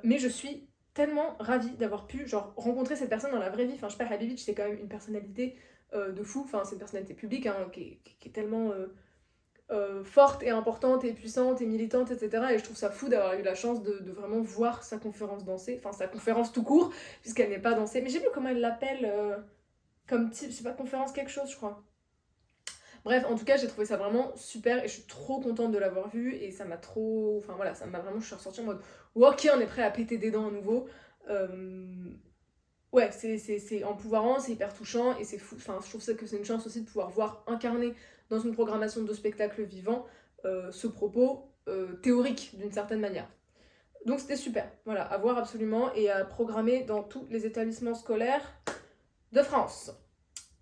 Mais je suis tellement ravie d'avoir pu genre rencontrer cette personne dans la vraie vie. Enfin, je sais pas, Habibi, c'est quand même une personnalité de fou. Enfin, c'est une personnalité publique hein, qui est tellement forte et importante et puissante et militante, etc. Et je trouve ça fou d'avoir eu la chance de vraiment voir sa conférence danser. Enfin, sa conférence tout court, puisqu'elle n'est pas dansée. Mais j'ai plus comment elle l'appelle comme type, c'est pas conférence quelque chose, je crois. Bref, en tout cas, j'ai trouvé ça vraiment super et je suis trop contente de l'avoir vu et ça m'a trop... Enfin voilà, ça m'a vraiment... Je suis ressortie en mode ok, on est prêt à péter des dents à nouveau. Euh, Ouais, c'est empouvoirant, c'est hyper touchant et c'est fou. Enfin, je trouve ça que c'est une chance aussi de pouvoir voir incarner dans une programmation de spectacle vivant ce propos théorique d'une certaine manière. Donc c'était super, voilà, à voir absolument et à programmer dans tous les établissements scolaires de France.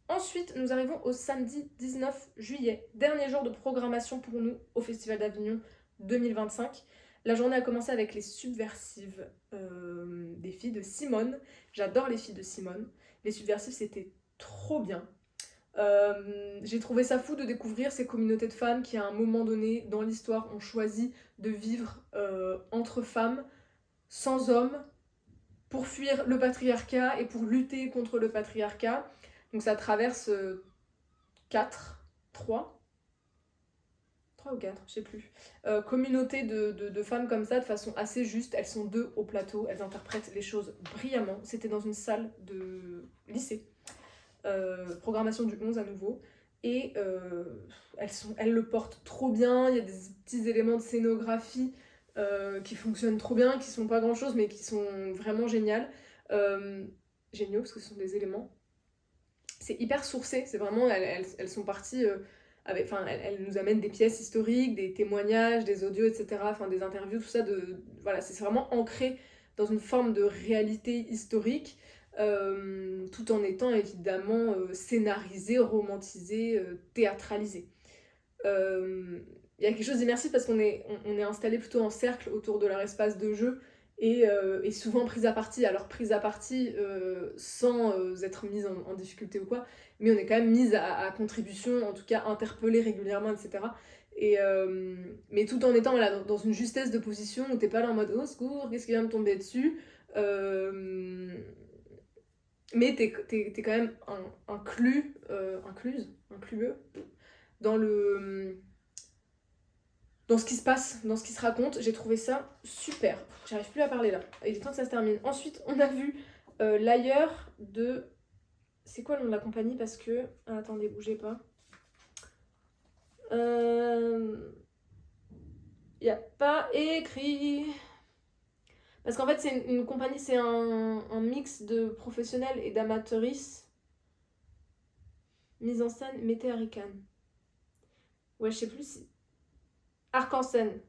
Ensuite, nous arrivons au samedi 19 juillet, dernier jour de programmation pour nous au Festival d'Avignon 2025. La journée a commencé avec les Subversives des filles de Simone. J'adore les filles de Simone. Les Subversives, c'était trop bien. J'ai trouvé ça fou de découvrir ces communautés de femmes qui, à un moment donné dans l'histoire, ont choisi de vivre entre femmes, sans hommes, pour fuir le patriarcat et pour lutter contre le patriarcat. Donc ça traverse 4, 3 ou 4, je sais plus. Communauté de femmes comme ça, de façon assez juste. Elles sont deux au plateau, elles interprètent les choses brillamment. C'était dans une salle de lycée. Programmation du 11 à nouveau. Et elles le portent trop bien. Il y a des petits éléments de scénographie qui fonctionnent trop bien, qui sont pas grand chose, mais qui sont vraiment géniales. Géniaux, parce que ce sont des éléments. C'est hyper sourcé, c'est vraiment, elles sont parties avec, enfin, elles nous amènent des pièces historiques, des témoignages, des audios, etc., enfin, des interviews, tout ça, voilà, c'est vraiment ancré dans une forme de réalité historique, tout en étant évidemment scénarisé, romantisé, théâtralisé. Il y a quelque chose d'immersif parce on est installé plutôt en cercle autour de leur espace de jeu et souvent prise à partie. Alors prise à partie sans être mise en difficulté ou quoi, mais on est quand même mise à contribution, en tout cas interpellée régulièrement, etc. Mais tout en étant voilà, dans une justesse de position où t'es pas là en mode oh secours, qu'est-ce qui vient me tomber dessus mais t'es quand même inclus dans le dans ce qui se passe, dans ce qui se raconte. J'ai trouvé ça super. J'arrive plus à parler là. Il est temps que ça se termine. Ensuite, on a vu l'ailleurs de... C'est quoi le nom de la compagnie? Parce que... Ah, attendez, bougez pas. Y a pas écrit... Parce qu'en fait, c'est une compagnie, c'est un mix de professionnels et d'amateuristes. Mise en scène, mettez Harry-Can. Ouais, je sais plus si... Arc-en-Scène.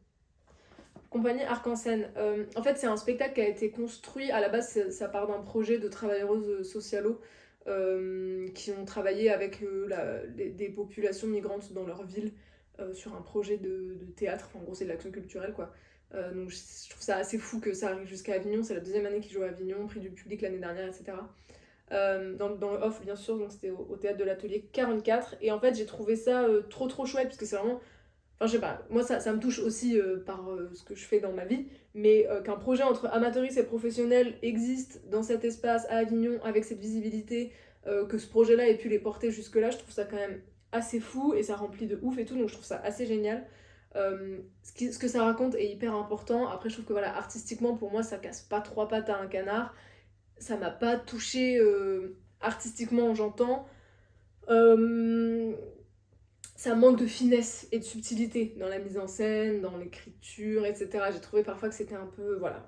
Compagnie Arc-en-Scène. En fait, c'est un spectacle qui a été construit. À la base, ça part d'un projet de travailleuses socialo qui ont travaillé avec des populations migrantes dans leur ville sur un projet de théâtre. Enfin, en gros, c'est de l'action culturelle, quoi. Donc, je trouve ça assez fou que ça arrive jusqu'à Avignon. C'est la deuxième année qu'ils jouent à Avignon, prix du public l'année dernière, etc. Dans le off, bien sûr, donc c'était au théâtre de l'Atelier 44. Et en fait, j'ai trouvé ça trop chouette parce que c'est vraiment. Enfin, je sais pas, moi ça me touche aussi par ce que je fais dans ma vie, mais qu'un projet entre amateuristes et professionnels existe dans cet espace à Avignon avec cette visibilité, que ce projet-là ait pu les porter jusque-là, je trouve ça quand même assez fou et ça remplit de ouf et tout, donc je trouve ça assez génial. Ce que ça raconte est hyper important. Après, je trouve que voilà, artistiquement, pour moi, ça casse pas trois pattes à un canard. Ça m'a pas touché artistiquement, j'entends. ça manque de finesse et de subtilité dans la mise en scène, dans l'écriture, etc. J'ai trouvé parfois que c'était un peu, voilà,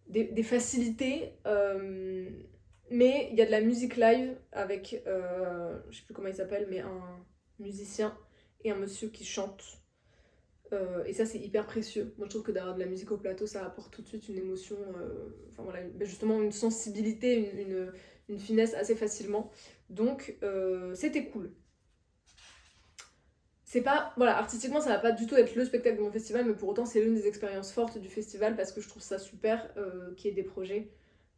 des facilités, mais il y a de la musique live avec, je sais plus comment il s'appelle, mais un musicien et un monsieur qui chante. Et ça c'est hyper précieux. Moi je trouve que d'avoir de la musique au plateau ça apporte tout de suite une émotion, enfin voilà, justement une sensibilité, une finesse assez facilement. Donc c'était cool. C'est pas, voilà, artistiquement ça va pas du tout être le spectacle de mon festival, mais pour autant c'est l'une des expériences fortes du festival parce que je trouve ça super qu'il y ait des projets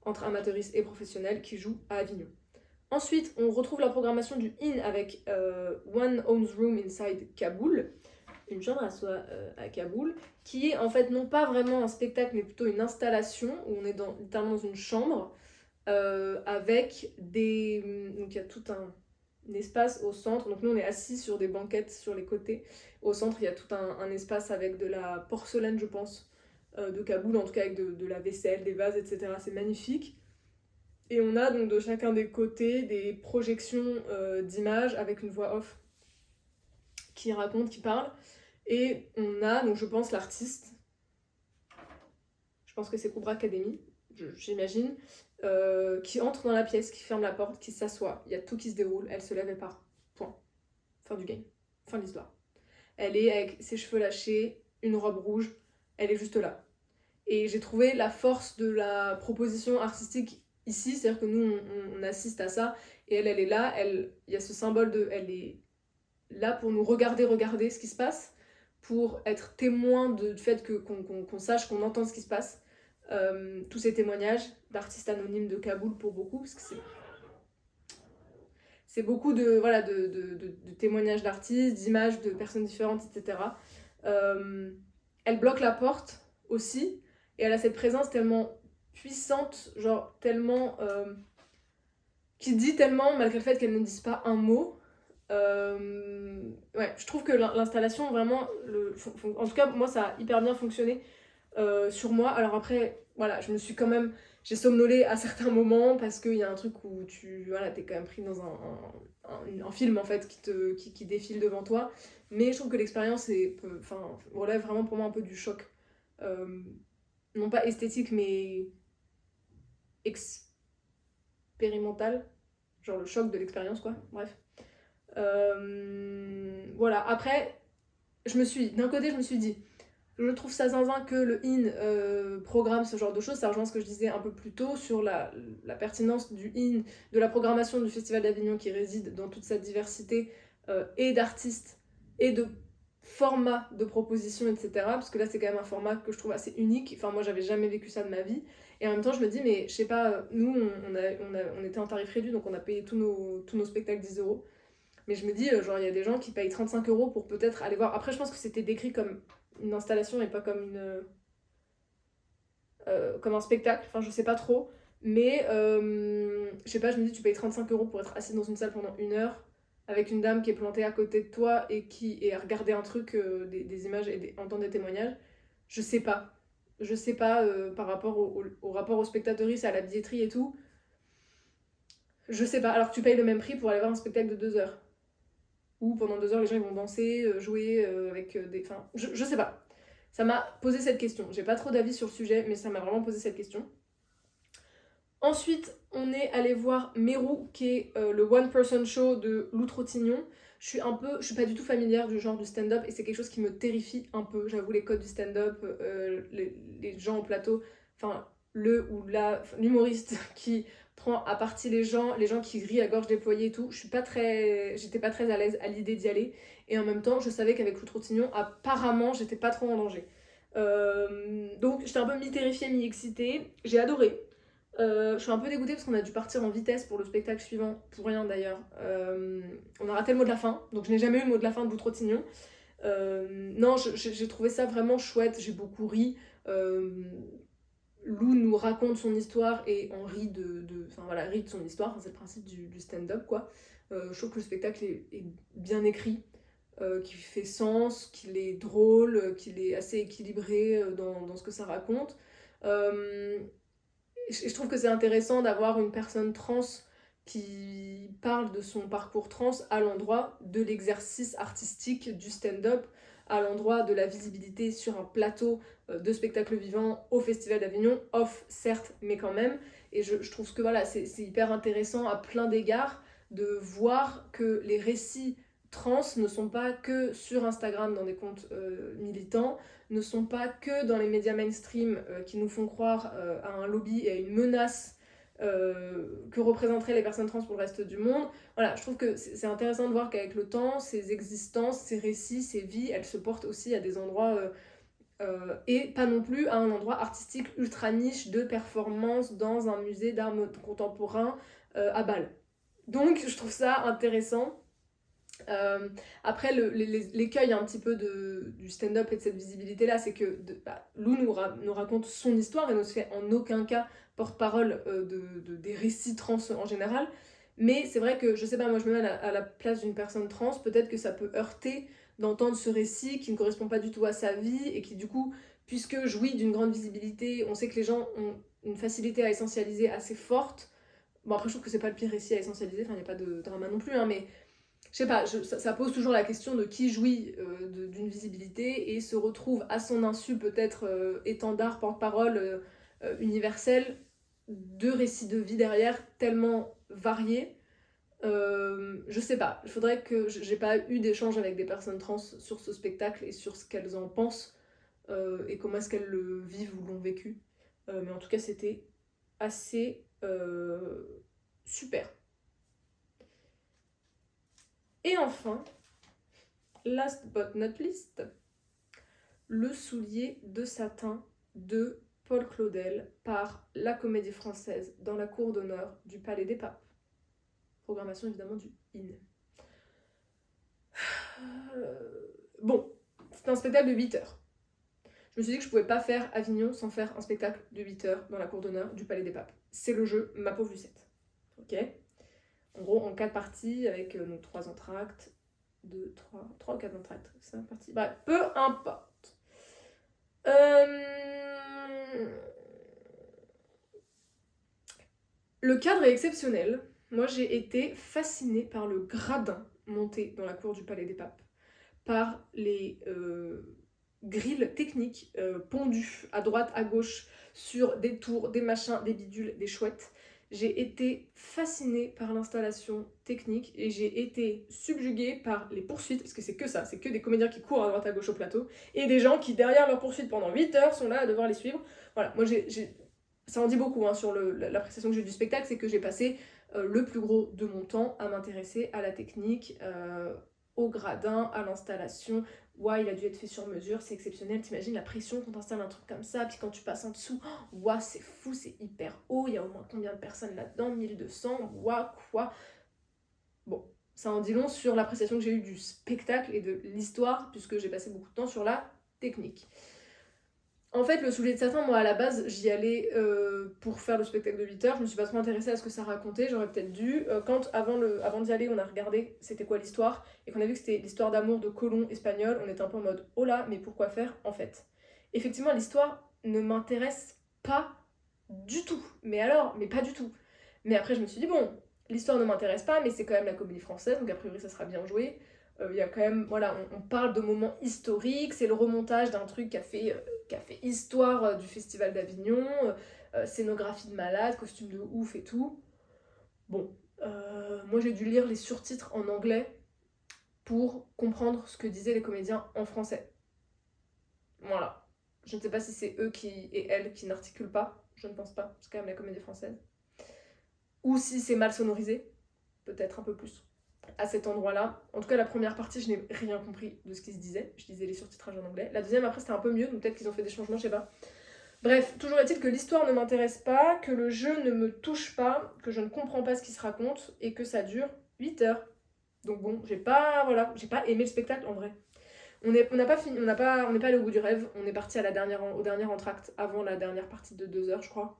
entre amateuristes et professionnels qui jouent à Avignon. Ensuite, on retrouve la programmation du IN avec One Owns Room Inside Kaboul, une chambre à soi à Kaboul, qui est en fait non pas vraiment un spectacle mais plutôt une installation où on est littéralement dans une chambre avec des... Donc il y a tout un espace au centre, donc nous on est assis sur des banquettes sur les côtés. Au centre il y a tout un espace avec de la porcelaine je pense, de Kaboul, en tout cas avec de la vaisselle, des vases, etc. C'est magnifique. Et on a donc de chacun des côtés des projections d'images avec une voix off qui raconte, qui parle. Et on a, donc je pense, l'artiste, je pense que c'est Cobra Academy, j'imagine, qui entre dans la pièce, qui ferme la porte, qui s'assoit. Il y a tout qui se déroule, elle se lève et part. Point. Fin du game. Fin de l'histoire. Elle est avec ses cheveux lâchés, une robe rouge, elle est juste là. Et j'ai trouvé la force de la proposition artistique ici, c'est-à-dire que nous on assiste à ça, et elle est là, il y a ce symbole de, elle est là pour nous regarder ce qui se passe, pour être témoin du fait qu'on sache, qu'on entend ce qui se passe. Tous ces témoignages d'artistes anonymes de Kaboul pour beaucoup, parce que c'est beaucoup de, voilà, de témoignages d'artistes, d'images de personnes différentes, etc. Elle bloque la porte aussi, et elle a cette présence tellement puissante, genre tellement... qui dit tellement, malgré le fait qu'elle ne dise pas un mot. Ouais, je trouve que l'installation, vraiment, en tout cas, moi, ça a hyper bien fonctionné sur moi. Alors après, voilà, je me suis quand même... J'ai somnolé à certains moments parce qu'il y a un truc où voilà, t'es quand même pris dans un film, en fait, qui défile devant toi. Mais je trouve que l'expérience relève vraiment pour moi un peu du choc. Non pas esthétique, mais expérimental. Genre le choc de l'expérience, quoi. Bref. Voilà, après, d'un côté, je me suis dit, je trouve ça zinzin que le IN programme ce genre de choses. Ça rejoint ce que je disais un peu plus tôt sur la pertinence du IN, de la programmation du Festival d'Avignon qui réside dans toute sa diversité et d'artistes et de formats de propositions, etc. Parce que là, c'est quand même un format que je trouve assez unique. Enfin, moi, j'avais jamais vécu ça de ma vie. Et en même temps, je me dis, mais je sais pas, nous, on était en tarif réduit, donc on a payé tous nos spectacles 10 €. Mais je me dis, genre, il y a des gens qui payent 35 € pour peut-être aller voir. Après, je pense que c'était décrit comme une installation et pas comme comme un spectacle. Enfin, je sais pas trop. Mais, je sais pas, je me dis, tu payes 35 € pour être assis dans une salle pendant 1 heure avec une dame qui est plantée à côté de toi et qui est à regarder un truc, des images et entendre des témoignages. Je sais pas. Je sais pas par rapport au rapport aux spectateuristes, à la billetterie et tout. Je sais pas. Alors que tu payes le même prix pour aller voir un spectacle de 2 heures. Où pendant 2 heures, les gens ils vont danser, jouer avec des... Enfin, je sais pas. Ça m'a posé cette question. J'ai pas trop d'avis sur le sujet, mais ça m'a vraiment posé cette question. Ensuite, on est allé voir Mérou, qui est le one-person show de Lou Trottignon. Je suis pas du tout familière du genre du stand-up, et c'est quelque chose qui me terrifie un peu. J'avoue, les codes du stand-up, les gens au plateau, enfin, l'humoriste qui prend à partie les gens qui rient à gorge déployée et tout, j'étais pas très à l'aise à l'idée d'y aller. Et en même temps, je savais qu'avec Lou Trottignon, apparemment, j'étais pas trop en danger. Donc j'étais un peu mi-terrifiée, mi-excitée. J'ai adoré. Je suis un peu dégoûtée parce qu'on a dû partir en vitesse pour le spectacle suivant, pour rien d'ailleurs. On a raté le mot de la fin, donc je n'ai jamais eu le mot de la fin de Lou Trottignon. Non, j'ai trouvé ça vraiment chouette, j'ai beaucoup ri. Lou nous raconte son histoire et on rit rit de son histoire, enfin, c'est le principe du stand-up quoi. Je trouve que le spectacle est bien écrit, qu'il fait sens, qu'il est drôle, qu'il est assez équilibré dans ce que ça raconte. Et je trouve que c'est intéressant d'avoir une personne trans qui parle de son parcours trans à l'endroit de l'exercice artistique du stand-up, à l'endroit de la visibilité sur un plateau de spectacle vivant au Festival d'Avignon, off certes, mais quand même. Et je trouve que voilà, c'est hyper intéressant à plein d'égards de voir que les récits trans ne sont pas que sur Instagram dans des comptes militants, ne sont pas que dans les médias mainstream qui nous font croire à un lobby et à une menace que représenteraient les personnes trans pour le reste du monde. Voilà, je trouve que c'est intéressant de voir qu'avec le temps, ces existences, ces récits, ces vies, elles se portent aussi à des endroits et pas non plus à un endroit artistique ultra niche de performance dans un musée d'art contemporain à Bâle. Donc je trouve ça intéressant. Après, l'écueil un petit peu du stand-up et de cette visibilité-là, c'est que Lou nous raconte son histoire et ne se fait en aucun cas porte-parole des récits trans en général. Mais c'est vrai que, je sais pas, moi je me mets à la place d'une personne trans, peut-être que ça peut heurter d'entendre ce récit qui ne correspond pas du tout à sa vie et qui du coup, puisque jouit d'une grande visibilité, on sait que les gens ont une facilité à essentialiser assez forte. Bon, après, je trouve que c'est pas le pire récit à essentialiser, enfin, il n'y a pas de drama non plus, hein, mais je sais pas, ça pose toujours la question de qui jouit d'une visibilité et se retrouve à son insu peut-être étendard, porte-parole universel de récits de vie derrière tellement variés. Je sais pas, il faudrait que j'ai pas eu d'échange avec des personnes trans sur ce spectacle et sur ce qu'elles en pensent et comment est-ce qu'elles le vivent ou l'ont vécu. Mais en tout cas, c'était assez super. Et enfin, last but not least, le soulier de satin de Paul Claudel par la Comédie Française dans la cour d'honneur du Palais des Papes. Programmation évidemment du IN. Bon, c'est un spectacle de 8 heures. Je me suis dit que je pouvais pas faire Avignon sans faire un spectacle de 8 heures dans la cour d'honneur du Palais des Papes. C'est le jeu Ma pauvre Lucette. Ok ? En gros, en 4 parties avec nos 3 entr'actes. 3 ou 4 entr'actes, 5 parties. Bref, peu importe. Le cadre est exceptionnel. Moi, j'ai été fascinée par le gradin monté dans la cour du Palais des Papes, par les grilles techniques pondues à droite, à gauche, sur des tours, des machins, des bidules, des chouettes. J'ai été fascinée par l'installation technique et j'ai été subjuguée par les poursuites, parce que c'est que ça, c'est que des comédiens qui courent à droite à gauche au plateau, et des gens qui, derrière leurs poursuites pendant 8 heures, sont là à devoir les suivre. Voilà, moi ça en dit beaucoup hein, sur l'appréciation que j'ai eu du spectacle, c'est que j'ai passé le plus gros de mon temps à m'intéresser à la technique, au gradin, à l'installation. Ouais, il a dû être fait sur mesure, c'est exceptionnel. T'imagines la pression quand t'installes un truc comme ça, puis quand tu passes en dessous, ouais, c'est fou, c'est hyper haut, il y a au moins combien de personnes là-dedans, 1200, ouais, quoi. Bon, ça en dit long sur l'appréciation que j'ai eue du spectacle et de l'histoire, puisque j'ai passé beaucoup de temps sur la technique. En fait, le soulier de satin, moi à la base, j'y allais pour faire le spectacle de 8 heures. Je me suis pas trop intéressée à ce que ça racontait, j'aurais peut-être dû. Quand avant d'y aller, on a regardé c'était quoi l'histoire et qu'on a vu que c'était l'histoire d'amour de colons espagnols, on était un peu en mode oh là, mais pourquoi faire en fait? Effectivement, l'histoire ne m'intéresse pas du tout. Mais alors, mais pas du tout. Mais après, je me suis dit bon, l'histoire ne m'intéresse pas, mais c'est quand même la Comédie Française, donc a priori ça sera bien joué. Il y a quand même, voilà, on parle de moments historiques, c'est le remontage d'un truc qui a fait histoire du Festival d'Avignon, scénographie de malade, costume de ouf et tout. Bon, moi j'ai dû lire les surtitres en anglais pour comprendre ce que disaient les comédiens en français. Voilà. Je ne sais pas si c'est eux et elles qui n'articulent pas, je ne pense pas, c'est quand même la Comédie Française. Ou si c'est mal sonorisé, peut-être un peu plus à cet endroit-là. En tout cas, la première partie, je n'ai rien compris de ce qui se disait. Je lisais les surtitrages en anglais. La deuxième, après, c'était un peu mieux, donc peut-être qu'ils ont fait des changements, je sais pas. Bref, toujours est-il que l'histoire ne m'intéresse pas, que le jeu ne me touche pas, que je ne comprends pas ce qui se raconte et que ça dure 8 heures. Donc bon, j'ai pas aimé le spectacle en vrai. On n'est pas allé au bout du rêve, on est parti au dernier entracte avant la dernière partie de 2 heures, je crois.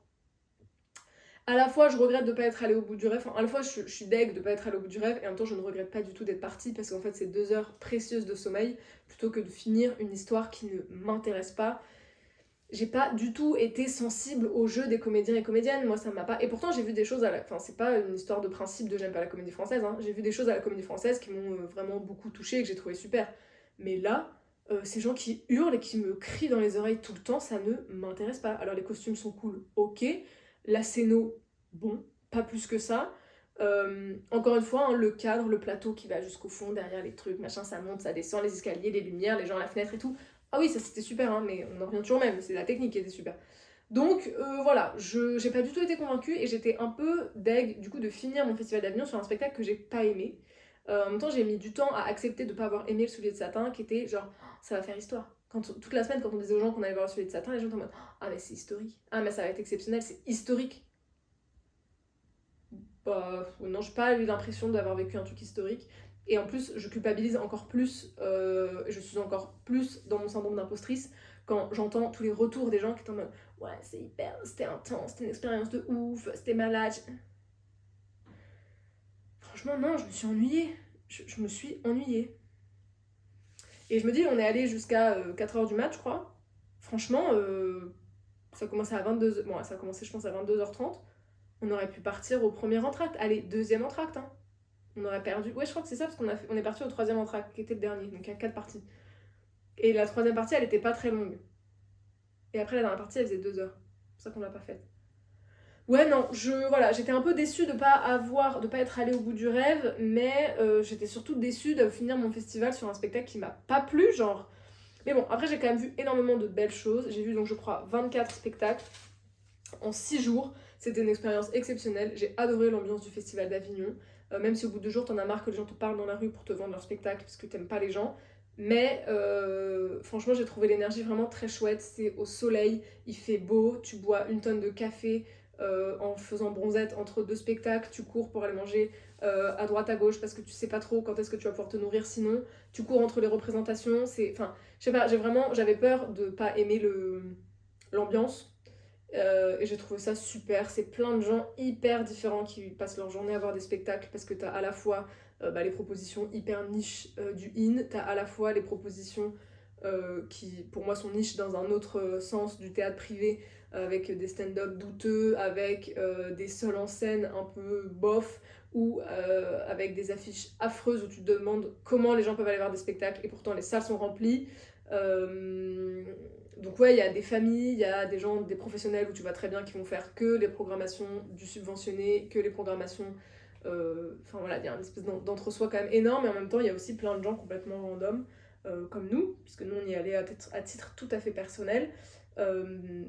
À la fois, je regrette de ne pas être allée au bout du rêve. Enfin, à la fois, je suis deg de ne pas être allée au bout du rêve. Et en même temps, je ne regrette pas du tout d'être partie. Parce qu'en fait, c'est 2 heures précieuses de sommeil. Plutôt que de finir une histoire qui ne m'intéresse pas. j'ai pas du tout été sensible au jeu des comédiens et comédiennes, moi ça m'a pas... Et pourtant j'ai vu des choses à la... Enfin c'est pas une histoire de principe de j'aime pas la comédie française, hein. J'ai vu des choses à la comédie française qui m'ont vraiment beaucoup touchée et que j'ai trouvé super. Mais là, ces gens qui hurlent et qui me crient dans les oreilles tout le temps, ça ne m'intéresse pas. Alors les costumes sont cool, ok. La scéno, bon, pas plus que ça. Encore une fois, hein, le cadre, le plateau qui va jusqu'au fond, derrière les trucs, machin, ça monte, ça descend, les escaliers, les lumières, les gens à la fenêtre et tout. Ah oui, ça c'était super, hein, mais on en revient toujours même, c'est la technique qui était super. Donc voilà, j'ai pas du tout été convaincue et j'étais un peu deg du coup de finir mon festival d'Avignon sur un spectacle que j'ai pas aimé. En même temps, j'ai mis du temps à accepter de pas avoir aimé le soulier de satin qui était genre ça va faire histoire. Toute la semaine, quand on disait aux gens qu'on allait voir le soulier de satin, les gens étaient en mode ah, mais c'est historique, ah, mais ça va être exceptionnel, c'est historique. Bah, non, j'ai pas eu l'impression d'avoir vécu un truc historique. Et en plus, je culpabilise encore plus, je suis encore plus dans mon syndrome d'impostrice quand j'entends tous les retours des gens qui sont en mode ouais, c'est hyper, c'était intense, c'était une expérience de ouf, c'était malade. Franchement, non, je me suis ennuyée. Je me suis ennuyée. Et je me dis, on est allé jusqu'à 4h du mat, je crois. Franchement, ça commençait à 22h. Bon, ça a commencé, je pense, à 22h30. On aurait pu partir au premier entracte. Allez, deuxième entracte, hein. On aurait perdu. Ouais, je crois que c'est ça, parce on est parti au troisième entracte, qui était le dernier. Donc il y a 4 parties. Et la troisième partie, elle était pas très longue. Et après, la dernière partie, elle faisait 2 heures. C'est pour ça qu'on l'a pas faite. Ouais, non, voilà, j'étais un peu déçue de pas être allée au bout du rêve, mais j'étais surtout déçue de finir mon festival sur un spectacle qui m'a pas plu, genre. Mais bon, après, j'ai quand même vu énormément de belles choses. J'ai vu, donc, je crois, 24 spectacles en 6 jours. C'était une expérience exceptionnelle. J'ai adoré l'ambiance du festival d'Avignon. Même si au bout de 2 jours, t'en as marre que les gens te parlent dans la rue pour te vendre leur spectacle parce que t'aimes pas les gens. Mais franchement, j'ai trouvé l'énergie vraiment très chouette. C'est au soleil, il fait beau, tu bois une tonne de café en faisant bronzette entre 2 spectacles. Tu cours pour aller manger à droite à gauche parce que tu sais pas trop quand est-ce que tu vas pouvoir te nourrir sinon. Tu cours entre les représentations. Enfin, je sais pas, j'avais peur de pas aimer l'ambiance. Et j'ai trouvé ça super. C'est plein de gens hyper différents qui passent leur journée à voir des spectacles parce que t'as à la fois les propositions hyper niche du in, t'as à la fois les propositions qui pour moi sont niches dans un autre sens du théâtre privé avec des stand-up douteux, avec des seuls en scène un peu bof ou avec des affiches affreuses où tu te demandes comment les gens peuvent aller voir des spectacles et pourtant les salles sont remplies. Donc ouais, il y a des familles, il y a des gens, des professionnels où tu vois très bien qu'ils vont faire que les programmations du subventionné, que les programmations... Enfin voilà, il y a une espèce d'entre-soi quand même énorme, et en même temps, il y a aussi plein de gens complètement random, comme nous, puisque nous, on y allait à titre tout à fait personnel, euh,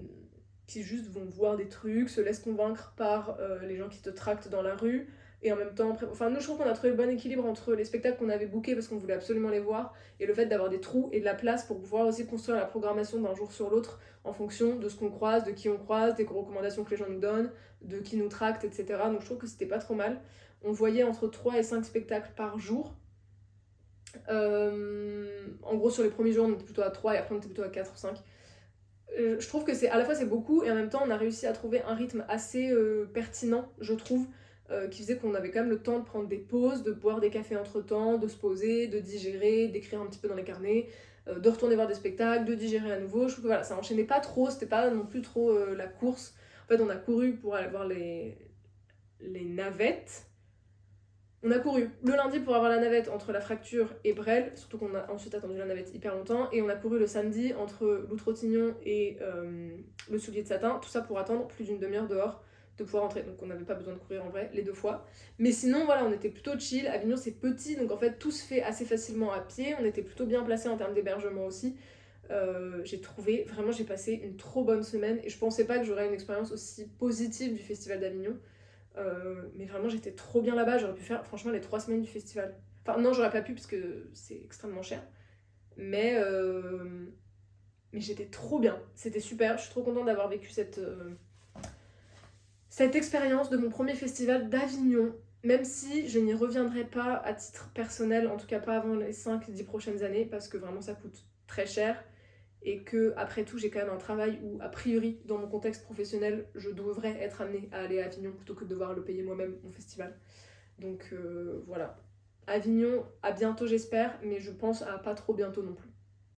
qui juste vont voir des trucs, se laissent convaincre par les gens qui te tractent dans la rue, et en même temps, enfin nous je trouve qu'on a trouvé le bon équilibre entre les spectacles qu'on avait bookés parce qu'on voulait absolument les voir, et le fait d'avoir des trous et de la place pour pouvoir aussi construire la programmation d'un jour sur l'autre en fonction de ce qu'on croise, de qui on croise, des recommandations que les gens nous donnent, de qui nous tracte, etc. Donc je trouve que c'était pas trop mal. On voyait entre 3 et 5 spectacles par jour. En gros, sur les premiers jours, on était plutôt à 3 et après on était plutôt à 4 ou 5. Je trouve que c'est à la fois c'est beaucoup et en même temps on a réussi à trouver un rythme assez pertinent, je trouve, qui faisait qu'on avait quand même le temps de prendre des pauses, de boire des cafés entre temps, de se poser, de digérer, d'écrire un petit peu dans les carnets, de retourner voir des spectacles, de digérer à nouveau. Je trouve que voilà, ça enchaînait pas trop, c'était pas non plus trop la course. En fait, on a couru pour aller voir les navettes. On a couru le lundi pour avoir la navette entre la Fracture et Brel, surtout qu'on a ensuite attendu la navette hyper longtemps, et on a couru le samedi entre Loutre-Rotignon et le Soulier de Satin, tout ça pour attendre plus d'une demi-heure dehors de pouvoir rentrer, donc on n'avait pas besoin de courir en vrai les 2 fois. Mais sinon voilà, on était plutôt chill. Avignon c'est petit, donc en fait tout se fait assez facilement à pied, on était plutôt bien placés en termes d'hébergement aussi. J'ai trouvé, vraiment j'ai passé une trop bonne semaine et je pensais pas que j'aurais une expérience aussi positive du Festival d'Avignon. Mais vraiment, j'étais trop bien là-bas. J'aurais pu faire, franchement, les 3 semaines du festival. Enfin, non, j'aurais pas pu parce que c'est extrêmement cher. Mais, mais j'étais trop bien. C'était super. Je suis trop contente d'avoir vécu cette expérience de mon premier festival d'Avignon. Même si je n'y reviendrai pas à titre personnel, en tout cas pas avant les 5-10 prochaines années, parce que vraiment ça coûte très cher. Et que après tout j'ai quand même un travail où a priori dans mon contexte professionnel je devrais être amenée à aller à Avignon plutôt que de devoir le payer moi-même mon festival. Donc voilà. Avignon à bientôt j'espère, mais je pense à pas trop bientôt non plus.